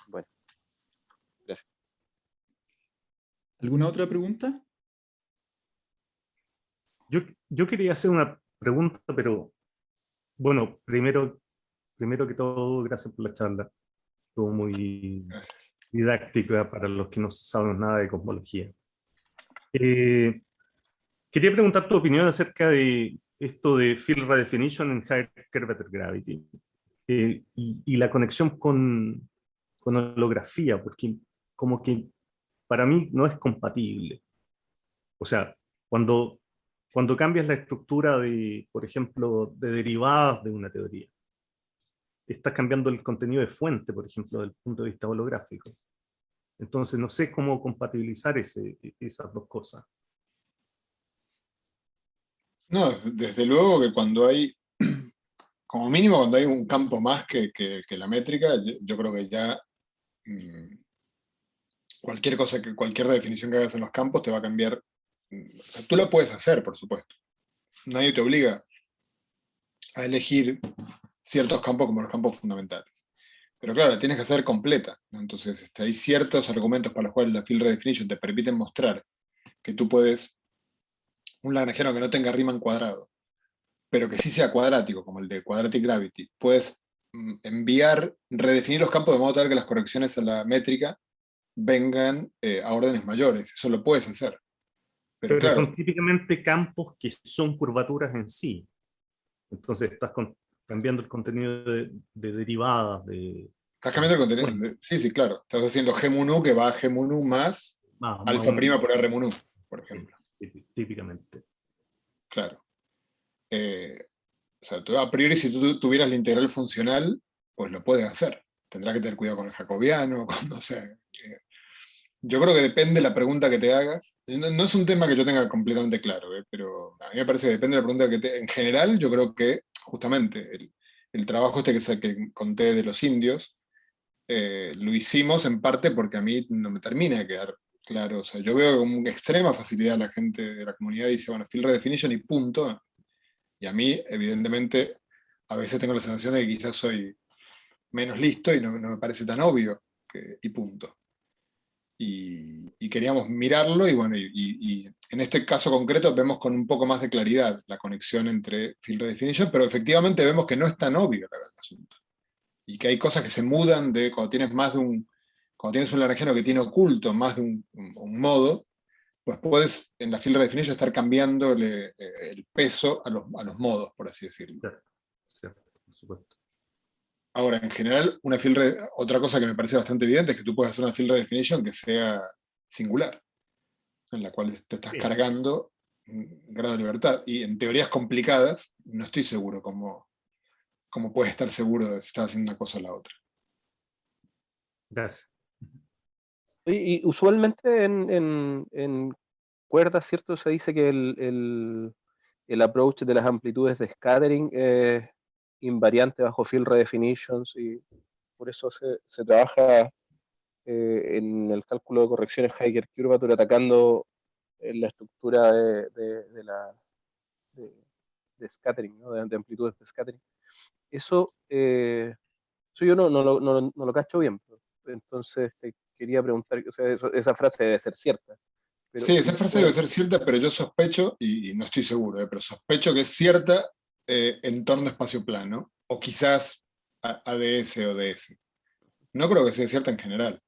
Bueno, gracias. ¿Alguna otra pregunta? Yo quería hacer una pregunta, pero bueno, primero que todo, gracias por la charla. Estuvo muy Gracias. didáctica para los que no saben nada de cosmología. Quería preguntar tu opinión acerca de esto de field redefinition en higher curvature gravity y la conexión con holografía, porque como que para mí no es compatible. O sea, cuando cambias la estructura de, por ejemplo, de derivadas de una teoría, estás cambiando el contenido de fuente, por ejemplo, desde el punto de vista holográfico. Entonces, no sé cómo compatibilizar esas dos cosas. No, desde luego que cuando hay, como mínimo cuando hay un campo más que la métrica, yo creo que ya cualquier redefinición que hagas en los campos te va a cambiar. O sea, tú lo puedes hacer, por supuesto. Nadie te obliga a elegir ciertos campos como los campos fundamentales. Pero claro, la tienes que hacer completa, ¿no? Entonces, hay ciertos argumentos para los cuales la field redefinition te permiten mostrar que tú puedes, un lagrangiano que no tenga Riemann cuadrado, pero que sí sea cuadrático, como el de quadratic gravity, puedes redefinir los campos de modo tal que las correcciones a la métrica vengan a órdenes mayores. Eso lo puedes hacer. Pero claro, son típicamente campos que son curvaturas en sí. Entonces estás cambiando el contenido de derivadas. Estás cambiando el contenido. Sí, claro. Estás haciendo G mun U que va a G mun U más alfa prima por R mun U, por ejemplo. Típicamente. Claro. O sea, tú, a priori, si tú tuvieras la integral funcional, pues lo puedes hacer. Tendrás que tener cuidado con el jacobiano, con, no sé. Yo creo que depende de la pregunta que te hagas. No es un tema que yo tenga completamente claro, pero a mí me parece que depende de la pregunta que te... En general, yo creo que justamente el trabajo este que conté de los indios, lo hicimos en parte porque a mí no me termina de quedar claro. O sea, yo veo con extrema facilidad la gente de la comunidad dice, bueno, field redefinition y punto. Y a mí, evidentemente, a veces tengo la sensación de que quizás soy menos listo y no me parece tan obvio y punto. Y queríamos mirarlo y bueno, y en este caso concreto vemos con un poco más de claridad la conexión entre field redefinition, pero efectivamente vemos que no es tan obvio el asunto. Y que hay cosas que se mudan de cuando tienes más de cuando tienes un lagrangiano que tiene oculto más de un modo, pues puedes en la field redefinition estar cambiándole el peso a los modos, por así decirlo. Claro, cierto, por supuesto. Ahora, en general, otra cosa que me parece bastante evidente es que tú puedes hacer una field redefinition que sea singular, en la cual te estás cargando un grado de libertad. Y en teorías complicadas, no estoy seguro cómo puedes estar seguro de si estás haciendo una cosa o la otra. Gracias. Y usualmente en cuerdas, ¿cierto? Se dice que el approach de las amplitudes de scattering es invariante bajo field redefinitions y por eso se trabaja en el cálculo de correcciones Higher Curvature atacando la estructura de scattering, ¿no? de amplitudes de scattering. Eso yo no lo cacho bien. Entonces te quería preguntar, o sea, esa frase debe ser cierta. Pero sí, esa frase debe ser cierta, pero yo sospecho, y no estoy seguro, pero sospecho que es cierta en torno a espacio plano, o quizás ADS o DS. No creo que sea cierta en general,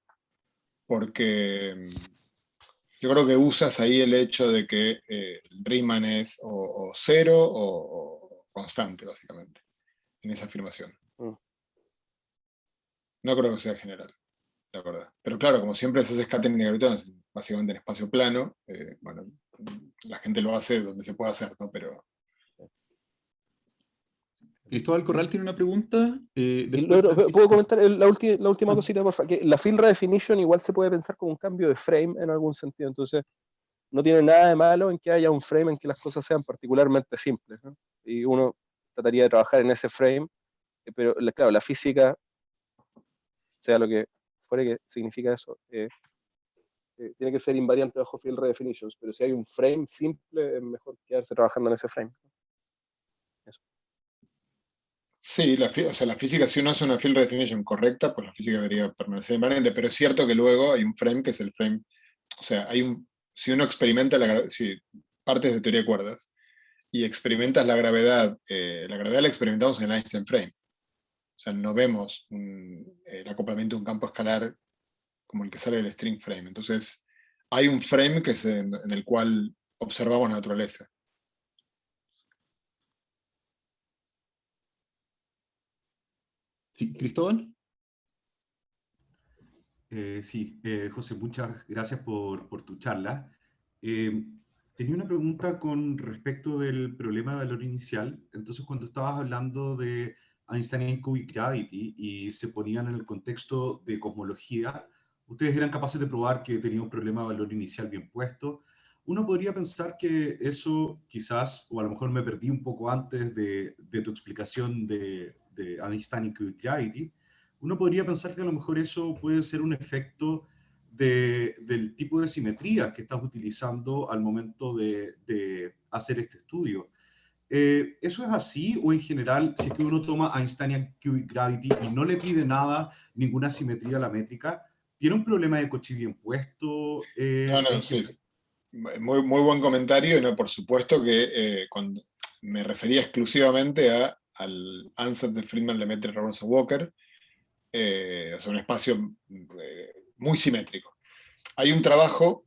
porque yo creo que usas ahí el hecho de que el Riemann es o cero o constante, básicamente, en esa afirmación. No creo que sea general, la verdad. Pero claro, como siempre se hace scattering de gravitones, básicamente en espacio plano, bueno, la gente lo hace donde se puede hacer, ¿no? Pero... Cristóbal Corral tiene una pregunta. ¿Puedo comentar la última cosita, por favor? Que la field redefinition igual se puede pensar como un cambio de frame en algún sentido. Entonces, no tiene nada de malo en que haya un frame en que las cosas sean particularmente simples, ¿no? Y uno trataría de trabajar en ese frame, pero claro, la física, sea lo que fuere que significa eso, tiene que ser invariante bajo field redefinitions, pero si hay un frame simple, es mejor quedarse trabajando en ese frame. Eso. Sí, o sea, la física, si uno hace una field redefinition correcta, pues la física debería permanecer invariante, pero es cierto que luego hay un frame que es el frame, o sea, si uno experimenta si partes de teoría de cuerdas y experimentas la gravedad la experimentamos en el Einstein frame. O sea, no vemos el acoplamiento de un campo escalar como el que sale del string frame. Entonces, hay un frame que es en el cual observamos la naturaleza. Sí, Cristóbal. Sí, José, muchas gracias por tu charla. Tenía una pregunta con respecto del problema de valor inicial. Entonces, cuando estabas hablando de Einstein Cubic Gravity y se ponían en el contexto de cosmología, ustedes eran capaces de probar que tenía un problema de valor inicial bien puesto. Uno podría pensar que eso quizás, o a lo mejor me perdí un poco antes de tu explicación de Einstein Cubic Gravity, uno podría pensar que a lo mejor eso puede ser un efecto del tipo de simetrías que estás utilizando al momento de hacer este estudio. ¿Eso es así o en general, si es que uno toma Einsteinian Cubic Gravity y no le pide nada, ninguna simetría a la métrica, tiene un problema de Cauchy bien puesto? No, sí. Muy buen comentario, no, por supuesto que cuando me refería exclusivamente al ansatz de Friedman-Lemaitre-Robinson-Walker, o sea, un espacio muy simétrico. Hay un trabajo,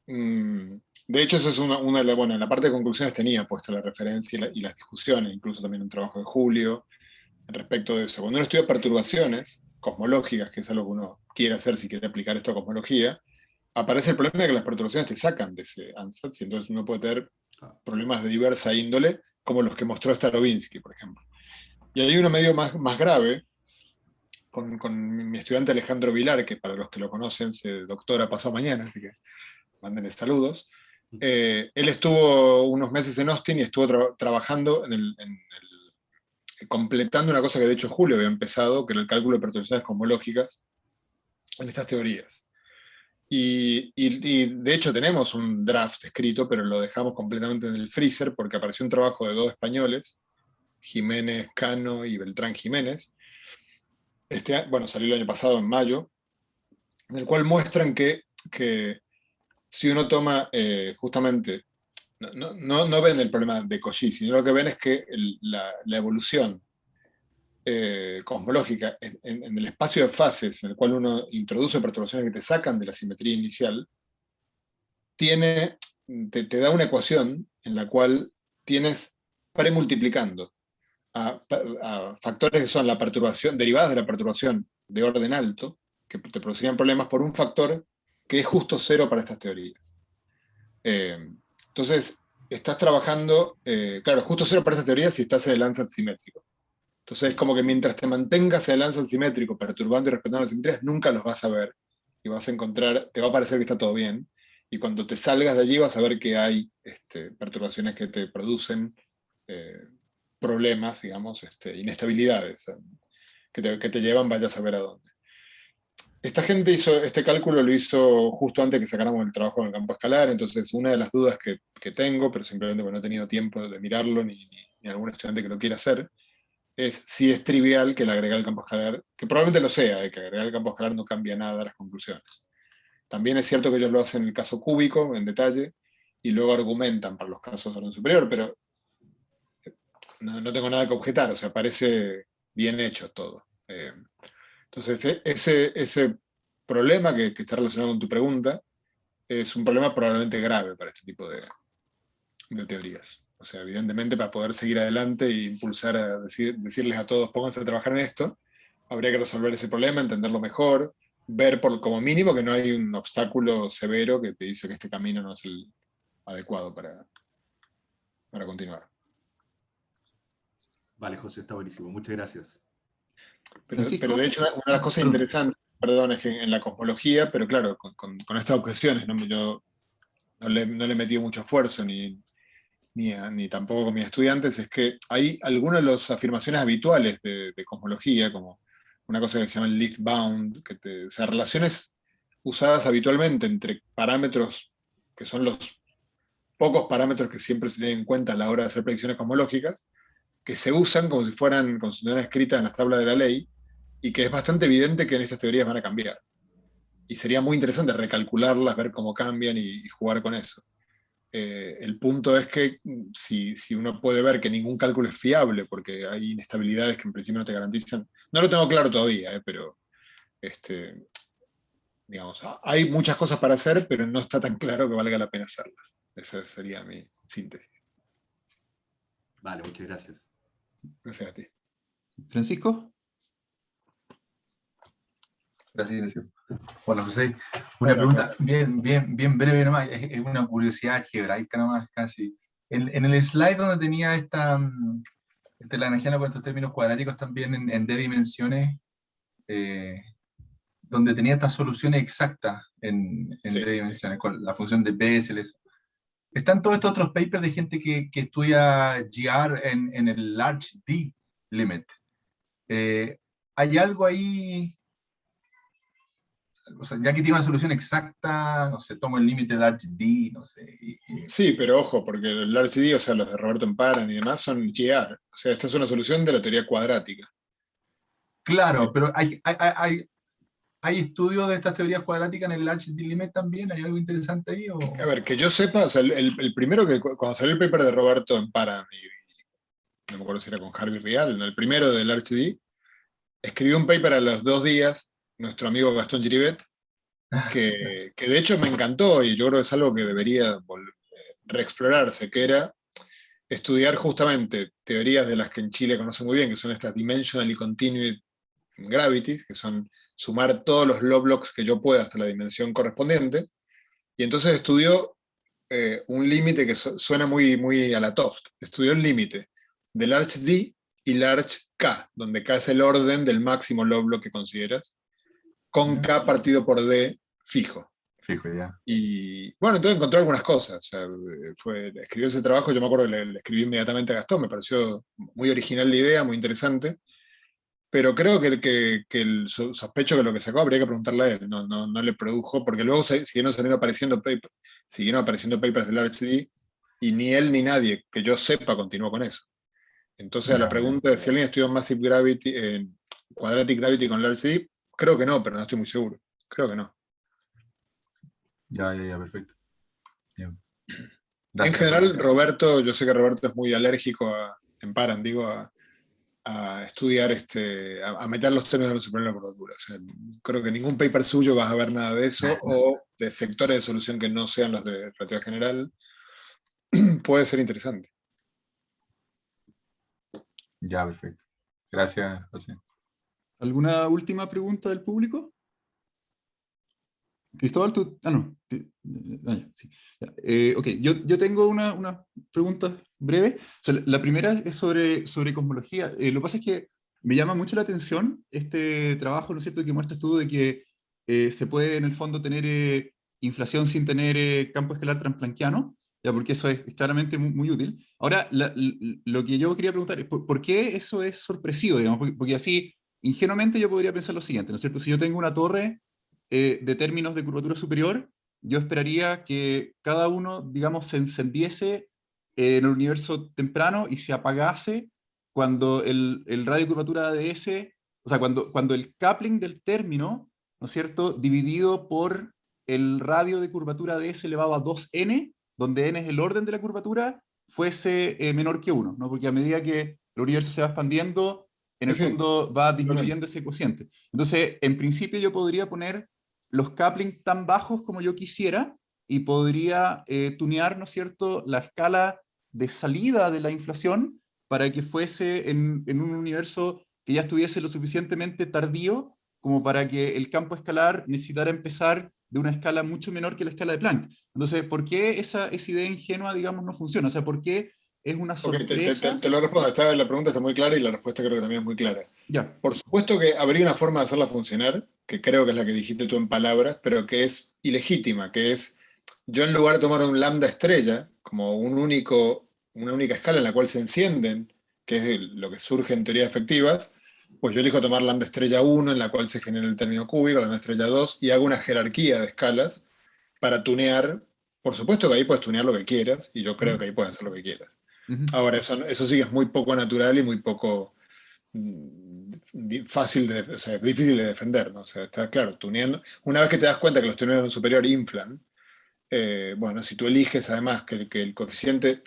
de hecho eso es bueno, en la parte de conclusiones tenía puesta la referencia y las discusiones, incluso también un trabajo de Julio, respecto de eso. Cuando uno estudia perturbaciones cosmológicas, que es algo que uno quiere hacer si quiere aplicar esto a cosmología, aparece el problema de que las perturbaciones te sacan de ese ansatz, y entonces uno puede tener problemas de diversa índole, como los que mostró Starobinsky, por ejemplo. Y hay uno medio más grave, con mi estudiante Alejandro Vilar, que para los que lo conocen se doctora pasado mañana, así que mándenle saludos. Él estuvo unos meses en Austin y estuvo trabajando completando una cosa que de hecho Julio había empezado, que era el cálculo de perturbaciones cosmológicas en estas teorías. Y de hecho tenemos un draft escrito, pero lo dejamos completamente en el freezer porque apareció un trabajo de 2 españoles, Jiménez Cano y Beltrán Jiménez. Bueno, salió el año pasado, en mayo, en el cual muestran que si uno toma justamente, no ven el problema de Cauchy, sino lo que ven es que la evolución cosmológica en el espacio de fases en el cual uno introduce perturbaciones que te sacan de la simetría inicial, te da una ecuación en la cual tienes premultiplicando a factores que son la perturbación, derivadas de la perturbación de orden alto, que te producirían problemas por un factor que es justo cero para estas teorías. Entonces, estás trabajando, claro, justo cero para estas teorías si estás en el Landsat simétrico. Entonces, es como que mientras te mantengas en el Landsat simétrico, perturbando y respetando las simetrías, nunca los vas a ver. Y vas a encontrar, te va a parecer que está todo bien. Y cuando te salgas de allí vas a ver que hay perturbaciones que te producen problemas, digamos, inestabilidades, que te llevan, vaya a saber a dónde. Esta gente hizo este cálculo, lo hizo justo antes que sacáramos el trabajo en el campo escalar, entonces una de las dudas que tengo, pero simplemente porque no he tenido tiempo de mirarlo, ni algún estudiante que lo quiera hacer, es si es trivial que el agregar el campo escalar, que probablemente lo sea, que agregar el campo escalar no cambia nada a las conclusiones. También es cierto que ellos lo hacen en el caso cúbico, en detalle, y luego argumentan para los casos de orden superior, pero no tengo nada que objetar, o sea, parece bien hecho todo. Entonces, ese problema que está relacionado con tu pregunta es un problema probablemente grave para este tipo de teorías. O sea, evidentemente, para poder seguir adelante e impulsar a decirles a todos, pónganse a trabajar en esto, habría que resolver ese problema, entenderlo mejor, ver como mínimo que no hay un obstáculo severo que te dice que este camino no es el adecuado para continuar. Vale, José, está buenísimo. Muchas gracias. Pero de hecho, una de las cosas interesantes, perdón, es que en la cosmología, pero claro, con estas objeciones, yo no le he metido mucho esfuerzo, ni tampoco con mis estudiantes, es que hay algunas de las afirmaciones habituales de cosmología, como una cosa que se llama el least bound, o sea, relaciones usadas habitualmente entre parámetros que son los pocos parámetros que siempre se tienen en cuenta a la hora de hacer predicciones cosmológicas, que se usan como si estuvieran escritas en las tablas de la ley, y que es bastante evidente que en estas teorías van a cambiar. Y sería muy interesante recalcularlas, ver cómo cambian y jugar con eso. El punto es que si uno puede ver que ningún cálculo es fiable, porque hay inestabilidades que en principio no te garantizan, no lo tengo claro todavía, pero digamos, hay muchas cosas para hacer, pero no está tan claro que valga la pena hacerlas. Esa sería mi síntesis. Vale, muchas gracias. Gracias a ti. ¿Francisco? Gracias, Ignacio. Hola, José. Una pregunta bien breve nomás, es una curiosidad algebraica nomás casi. En el slide donde tenía la energía con estos términos cuadráticos también en D dimensiones, donde tenía estas soluciones exactas en Sí. D dimensiones, con la función de Bessel. Están todos estos otros papers de gente que estudia GR en el large D limit. ¿Hay algo ahí? O sea, ya que tiene una solución exacta, no sé, tomo el límite del large D, no sé. Sí, pero ojo, porque el large D, o sea, los de Roberto Emparan y demás, son GR. O sea, esta es una solución de la teoría cuadrática. Claro, pero ¿hay estudios de estas teorías cuadráticas en el large D limit también? ¿Hay algo interesante ahí? O? A ver, que yo sepa, o sea, el primero que cuando salió el paper de Roberto Emparan, y no me acuerdo si era con Harvey Rial, ¿no? El primero del large D, escribió un paper a los 2 días, nuestro amigo Gastón Giribet, que de hecho me encantó, y yo creo que es algo que debería reexplorarse, que era estudiar justamente teorías de las que en Chile conocen muy bien, que son estas dimensionally continued gravities, que son sumar todos los Lovelock que yo pueda hasta la dimensión correspondiente, y entonces estudió un límite que suena muy, muy a la Toft. Estudió el límite del Large D y Large K, donde K es el orden del máximo loblo que consideras, con K partido por D fijo. Fijo, ya. Y bueno, entonces encontré algunas cosas. O sea, escribió ese trabajo, yo me acuerdo que le escribí inmediatamente a Gastón, me pareció muy original la idea, muy interesante, pero creo que el sospecho que lo que sacó habría que preguntarle a él, no le produjo, porque luego siguieron apareciendo papers del RHD y ni él ni nadie que yo sepa continuó con eso. Entonces a la pregunta de si alguien estudió Massive Gravity, Quadratic Gravity con el RHD, creo que no, pero no estoy muy seguro. Creo que no. Ya, perfecto. En general, Roberto, yo sé que Roberto es muy alérgico en Paran, a estudiar, a meter los términos de la superior en la curvatura. O sea, creo que en ningún paper suyo vas a ver nada de eso, o de sectores de solución que no sean los de relatividad general. Puede ser interesante. Ya, perfecto. Gracias, José. ¿Alguna última pregunta del público? Cristóbal, tú... Ah, no. Sí. Ok, yo tengo una pregunta breve. O sea, la primera es sobre cosmología. Lo que pasa es que me llama mucho la atención este trabajo, ¿no es cierto?, que muestras tú de que se puede en el fondo tener inflación sin tener campo escalar transplanckiano, ya, porque eso es claramente muy útil. Ahora, lo que yo quería preguntar es, ¿por qué eso es sorpresivo, digamos? Porque así, ingenuamente yo podría pensar lo siguiente, ¿no es cierto? Si yo tengo una torre de términos de curvatura superior, yo esperaría que cada uno, digamos, se encendiese en el universo temprano y se apagase cuando el radio de curvatura de ese, o sea, cuando el coupling del término, ¿no es cierto?, dividido por el radio de curvatura de ese elevado a 2n, donde n es el orden de la curvatura, fuese menor que 1, ¿no? Porque a medida que el universo se va expandiendo, en el Sí, fondo va disminuyendo ese cociente. Entonces, en principio yo podría poner los couplings tan bajos como yo quisiera y podría tunear, ¿no es cierto?, la escala de salida de la inflación para que fuese en un universo que ya estuviese lo suficientemente tardío como para que el campo escalar necesitara empezar de una escala mucho menor que la escala de Planck. Entonces, ¿por qué esa idea ingenua, digamos, no funciona? O sea, ¿por qué es una sorpresa? Te lo respondo. La pregunta está muy clara y la respuesta creo que también es muy clara. Ya. Por supuesto que habría una forma de hacerla funcionar, que creo que es la que dijiste tú en palabras, pero que es ilegítima, que es, yo en lugar de tomar un lambda estrella como una única escala en la cual se encienden, que es lo que surge en teorías efectivas, pues yo elijo tomar lambda estrella 1, en la cual se genera el término cúbico, lambda estrella 2, y hago una jerarquía de escalas para tunear. Por supuesto que ahí puedes tunear lo que quieras, y yo creo que ahí puedes hacer lo que quieras. Ahora, eso sí que es muy poco natural y muy poco fácil, o sea, difícil de defender, ¿no? O sea, está claro, tuneando. Una vez que te das cuenta que los tuneos superior inflan, bueno, si tú eliges además que el coeficiente,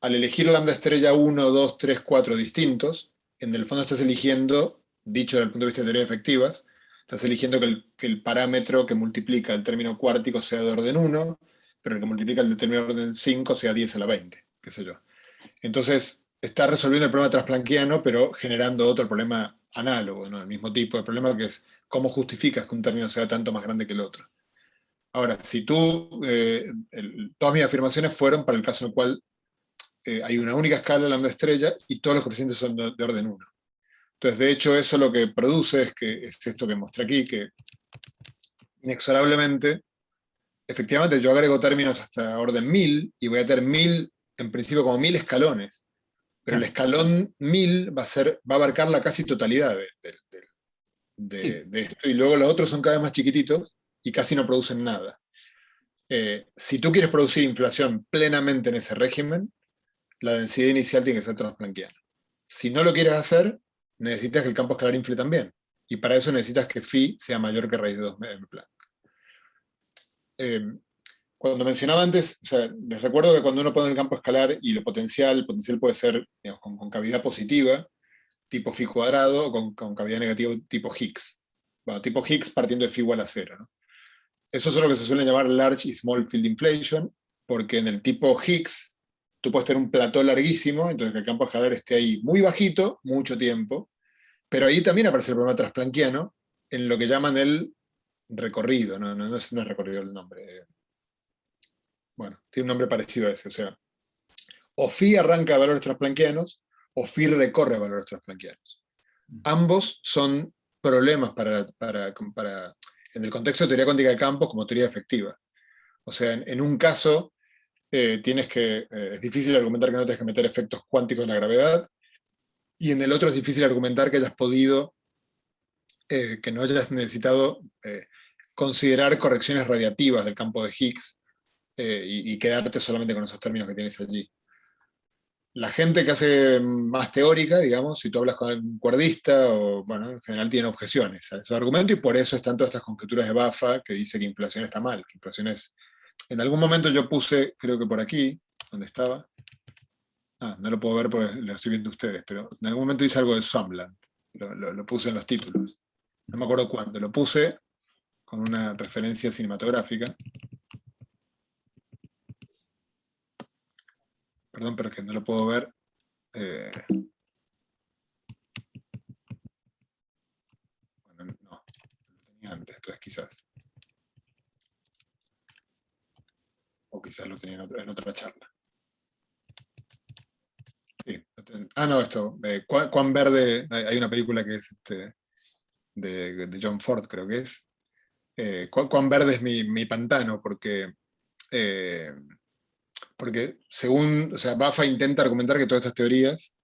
al elegir lambda estrella 1, 2, 3, 4 distintos, en el fondo estás eligiendo, dicho desde el punto de vista de teorías efectivas, estás eligiendo que el parámetro que multiplica el término cuártico sea de orden 1, pero el que multiplica el término de orden 5 sea 10 a la 20, qué sé yo. Entonces, está resolviendo el problema transplanckiano, pero generando otro problema análogo, ¿no? El mismo tipo de problema, que es cómo justificas que un término sea tanto más grande que el otro. Ahora, si tú, todas mis afirmaciones fueron para el caso en el cual hay una única escala lambda estrella y todos los coeficientes son de orden 1. Entonces, de hecho, eso lo que produce es esto que mostré aquí, que inexorablemente, efectivamente, yo agrego términos hasta orden 1000 y voy a tener 1000, en principio, como 1000 escalones. Pero el escalón 1000 va a abarcar la casi totalidad de esto, y luego los otros son cada vez más chiquititos y casi no producen nada. Si tú quieres producir inflación plenamente en ese régimen, la densidad inicial tiene que ser transplanckiana. Si no lo quieres hacer, necesitas que el campo escalar infle también. Y para eso necesitas que phi sea mayor que raíz de 2m Planck. Cuando mencionaba antes, o sea, les recuerdo que cuando uno pone el campo escalar y el potencial puede ser, digamos, con cavidad positiva, tipo phi cuadrado, o con cavidad negativa tipo Higgs. Bueno, tipo Higgs partiendo de phi igual a 0, ¿no? Eso es lo que se suele llamar large y small field inflation, porque en el tipo Higgs tú puedes tener un plató larguísimo, entonces que el campo escalar esté ahí muy bajito, mucho tiempo, pero ahí también aparece el problema transplanckiano en lo que llaman el recorrido, no es recorrido el nombre. Bueno, tiene un nombre parecido a ese, o sea, o phi arranca de valores transplanquianos, o phi recorre valores transplanquianos. Ambos son problemas en el contexto de teoría cuántica de campos como teoría efectiva. O sea, en un caso es difícil argumentar que no tienes que meter efectos cuánticos en la gravedad, y en el otro es difícil argumentar que hayas podido, que no hayas necesitado considerar correcciones radiativas del campo de Higgs y quedarte solamente con esos términos que tienes allí. La gente que hace más teórica, digamos, si tú hablas con un cuerdista, o, bueno, en general tienen objeciones a esos argumentos, y por eso están todas estas conjeturas de Bafa que dice que inflación está mal, que inflación es... En algún momento yo puse, creo que por aquí, donde estaba, no lo puedo ver porque lo estoy viendo ustedes, pero en algún momento hice algo de Swampland, lo puse en los títulos, no me acuerdo cuándo, lo puse con una referencia cinematográfica. Perdón, pero es que no lo puedo ver. Bueno, no, lo tenía antes, entonces quizás. O quizás lo tenía en otra charla. Sí. No, esto. Cuán verde. Hay una película que es de John Ford, creo que es. Cuán verde es mi pantano, porque según, o sea, Bafa intenta argumentar que todas estas teorías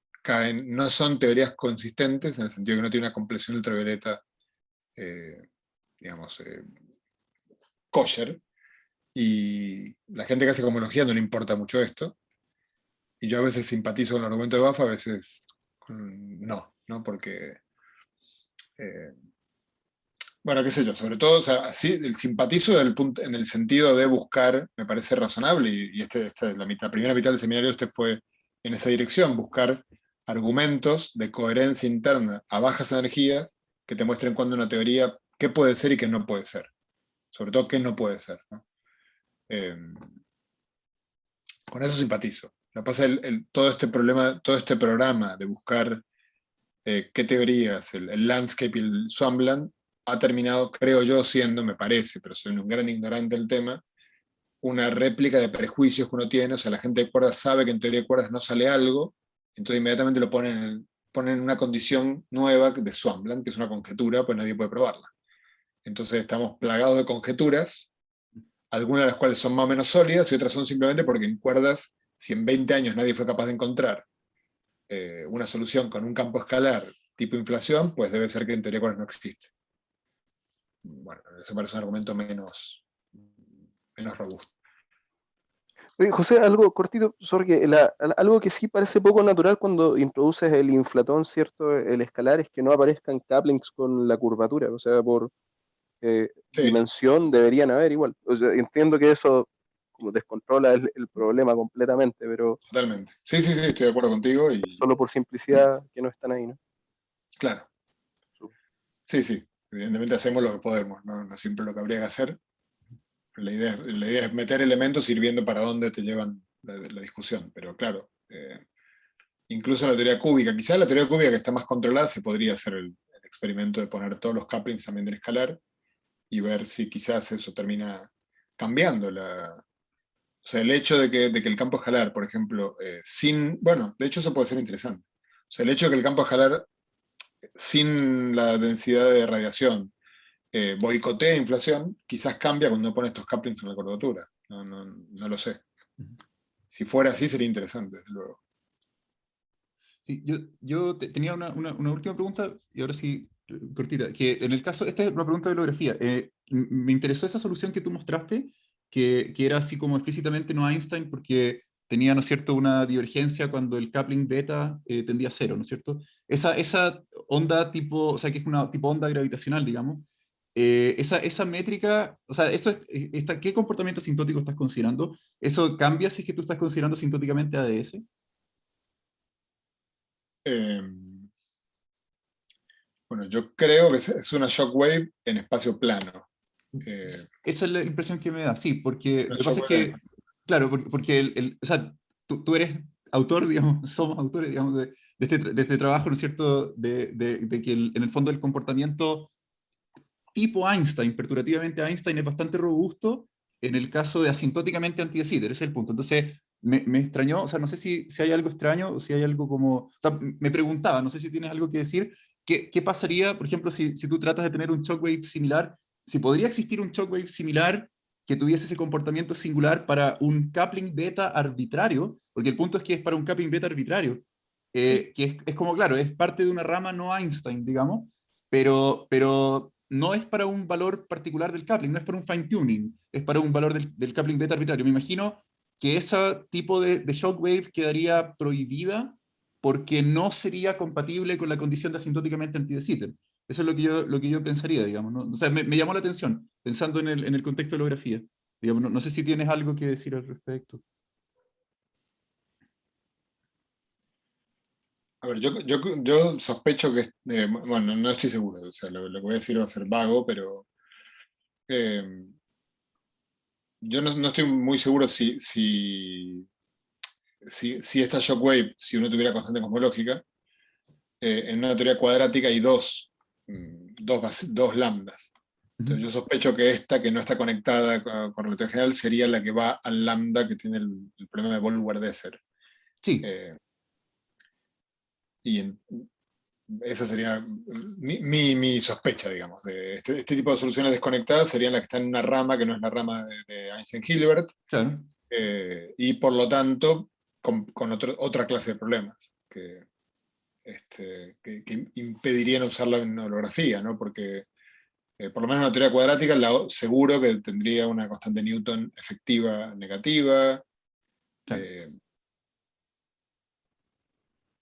no son teorías consistentes, en el sentido que no tiene una compleción ultravioleta, digamos, kosher, y la gente que hace cosmología no le importa mucho esto, y yo a veces simpatizo con el argumento de Bafa, a veces no, porque, bueno, qué sé yo, sobre todo, o sea, sí, el simpatizo en el sentido de buscar, me parece razonable, y la primera mitad del seminario fue en esa dirección, buscar argumentos de coherencia interna a bajas energías que te muestren cuándo una teoría, qué puede ser y qué no puede ser. Sobre todo qué no puede ser, ¿no? Con eso simpatizo. Lo que pasa es todo este programa de buscar qué teorías, el landscape y el Swampland, ha terminado, creo yo, siendo, me parece, pero soy un gran ignorante del tema, una réplica de prejuicios que uno tiene. O sea, la gente de cuerdas sabe que en teoría de cuerdas no sale algo, entonces inmediatamente lo ponen en una condición nueva de Swampland, que es una conjetura, pues nadie puede probarla. Entonces estamos plagados de conjeturas, algunas de las cuales son más o menos sólidas, y otras son simplemente porque en cuerdas, si en 20 años nadie fue capaz de encontrar una solución con un campo escalar tipo inflación, pues debe ser que en teoría de cuerdas no existe. Bueno, eso parece un argumento menos robusto. Oye, José, algo cortito, porque algo que sí parece poco natural cuando introduces el inflatón, ¿cierto? El escalar, es que no aparezcan couplings con la curvatura, o sea, por Sí, dimensión deberían haber igual. O sea, entiendo que eso como descontrola el problema completamente, pero totalmente. Sí, estoy de acuerdo contigo. solo por simplicidad que no están ahí, ¿no? Claro. Sí. Evidentemente hacemos lo que podemos, no siempre lo que habría que hacer. La idea es meter elementos ir viendo para dónde te llevan la discusión. Pero claro, incluso la teoría cúbica, quizás la teoría cúbica que está más controlada, se podría hacer el experimento de poner todos los couplings también del escalar y ver si quizás eso termina cambiando o sea, el hecho de que el campo escalar, por ejemplo, bueno, de hecho eso puede ser interesante. O sea, el hecho de que el campo escalar sin la densidad de radiación boicotea inflación, quizás cambia cuando uno pone estos couplings en la curvatura. No lo sé. Si fuera así sería interesante, desde luego. Sí, yo tenía una última pregunta, y ahora sí, cortita, que en el caso, esta es una pregunta de bibliografía. Me interesó esa solución que tú mostraste, que era así como explícitamente no Einstein, porque tenía, ¿no es cierto?, una divergencia cuando el coupling beta tendía a cero, ¿no es cierto? Esa onda tipo, o sea, que es una tipo onda gravitacional, digamos, esa métrica, o sea, ¿qué comportamiento asintótico estás considerando? ¿Eso cambia si es que tú estás considerando asintóticamente ADS? Bueno, yo creo que es una shockwave en espacio plano. Esa es la impresión que me da, sí, porque lo que pasa es shockwave que, claro, porque o sea, tú eres autor, digamos, somos autores, digamos, de este trabajo, ¿no es cierto?, de que en el fondo el comportamiento tipo Einstein, perturbativamente Einstein, es bastante robusto, en el caso de asintóticamente anti de Sitter, ese es el punto. Entonces, me extrañó, o sea, no sé si hay algo extraño o si hay algo como... O sea, me preguntaba, no sé si tienes algo que decir, ¿qué pasaría, por ejemplo, si tú tratas de tener un shockwave similar? Si podría existir un shockwave similar que tuviese ese comportamiento singular para un coupling beta arbitrario, porque el punto es que es para un coupling beta arbitrario, que es como, claro, es parte de una rama no Einstein, digamos, pero no es para un valor particular del coupling, no es para un fine tuning, es para un valor del coupling beta arbitrario. Me imagino que ese tipo de shockwave quedaría prohibida porque no sería compatible con la condición de asintóticamente anti de Sitter. Eso es lo que yo pensaría, digamos, ¿no? O sea, me llamó la atención, pensando en el contexto de la grafía. Digamos, no sé si tienes algo que decir al respecto. A ver, yo sospecho que, bueno, no estoy seguro, o sea, lo que voy a decir va a ser vago, pero eh, yo no estoy muy seguro si esta shockwave, si uno tuviera constante cosmológica, en una teoría cuadrática hay dos lambdas. Entonces yo sospecho que esta, que no está conectada con relatividad general, sería la que va al lambda que tiene el problema de Bol-Werdeser. Sí. Y esa sería mi sospecha, digamos. De este tipo de soluciones desconectadas serían las que están en una rama que no es la rama de Einstein-Hilbert, Claro. Y por lo tanto con otra clase de problemas que impedirían usarla en holografía, ¿no? Porque por lo menos en la teoría cuadrática seguro que tendría una constante Newton efectiva negativa. Claro.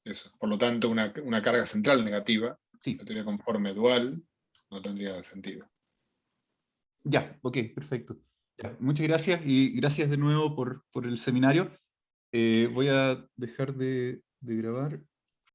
Eso. Por lo tanto, una carga central negativa, sí. La teoría conforme dual, no tendría sentido. Ya, ok, perfecto. Ya, muchas gracias y gracias de nuevo por el seminario. Voy a dejar de grabar.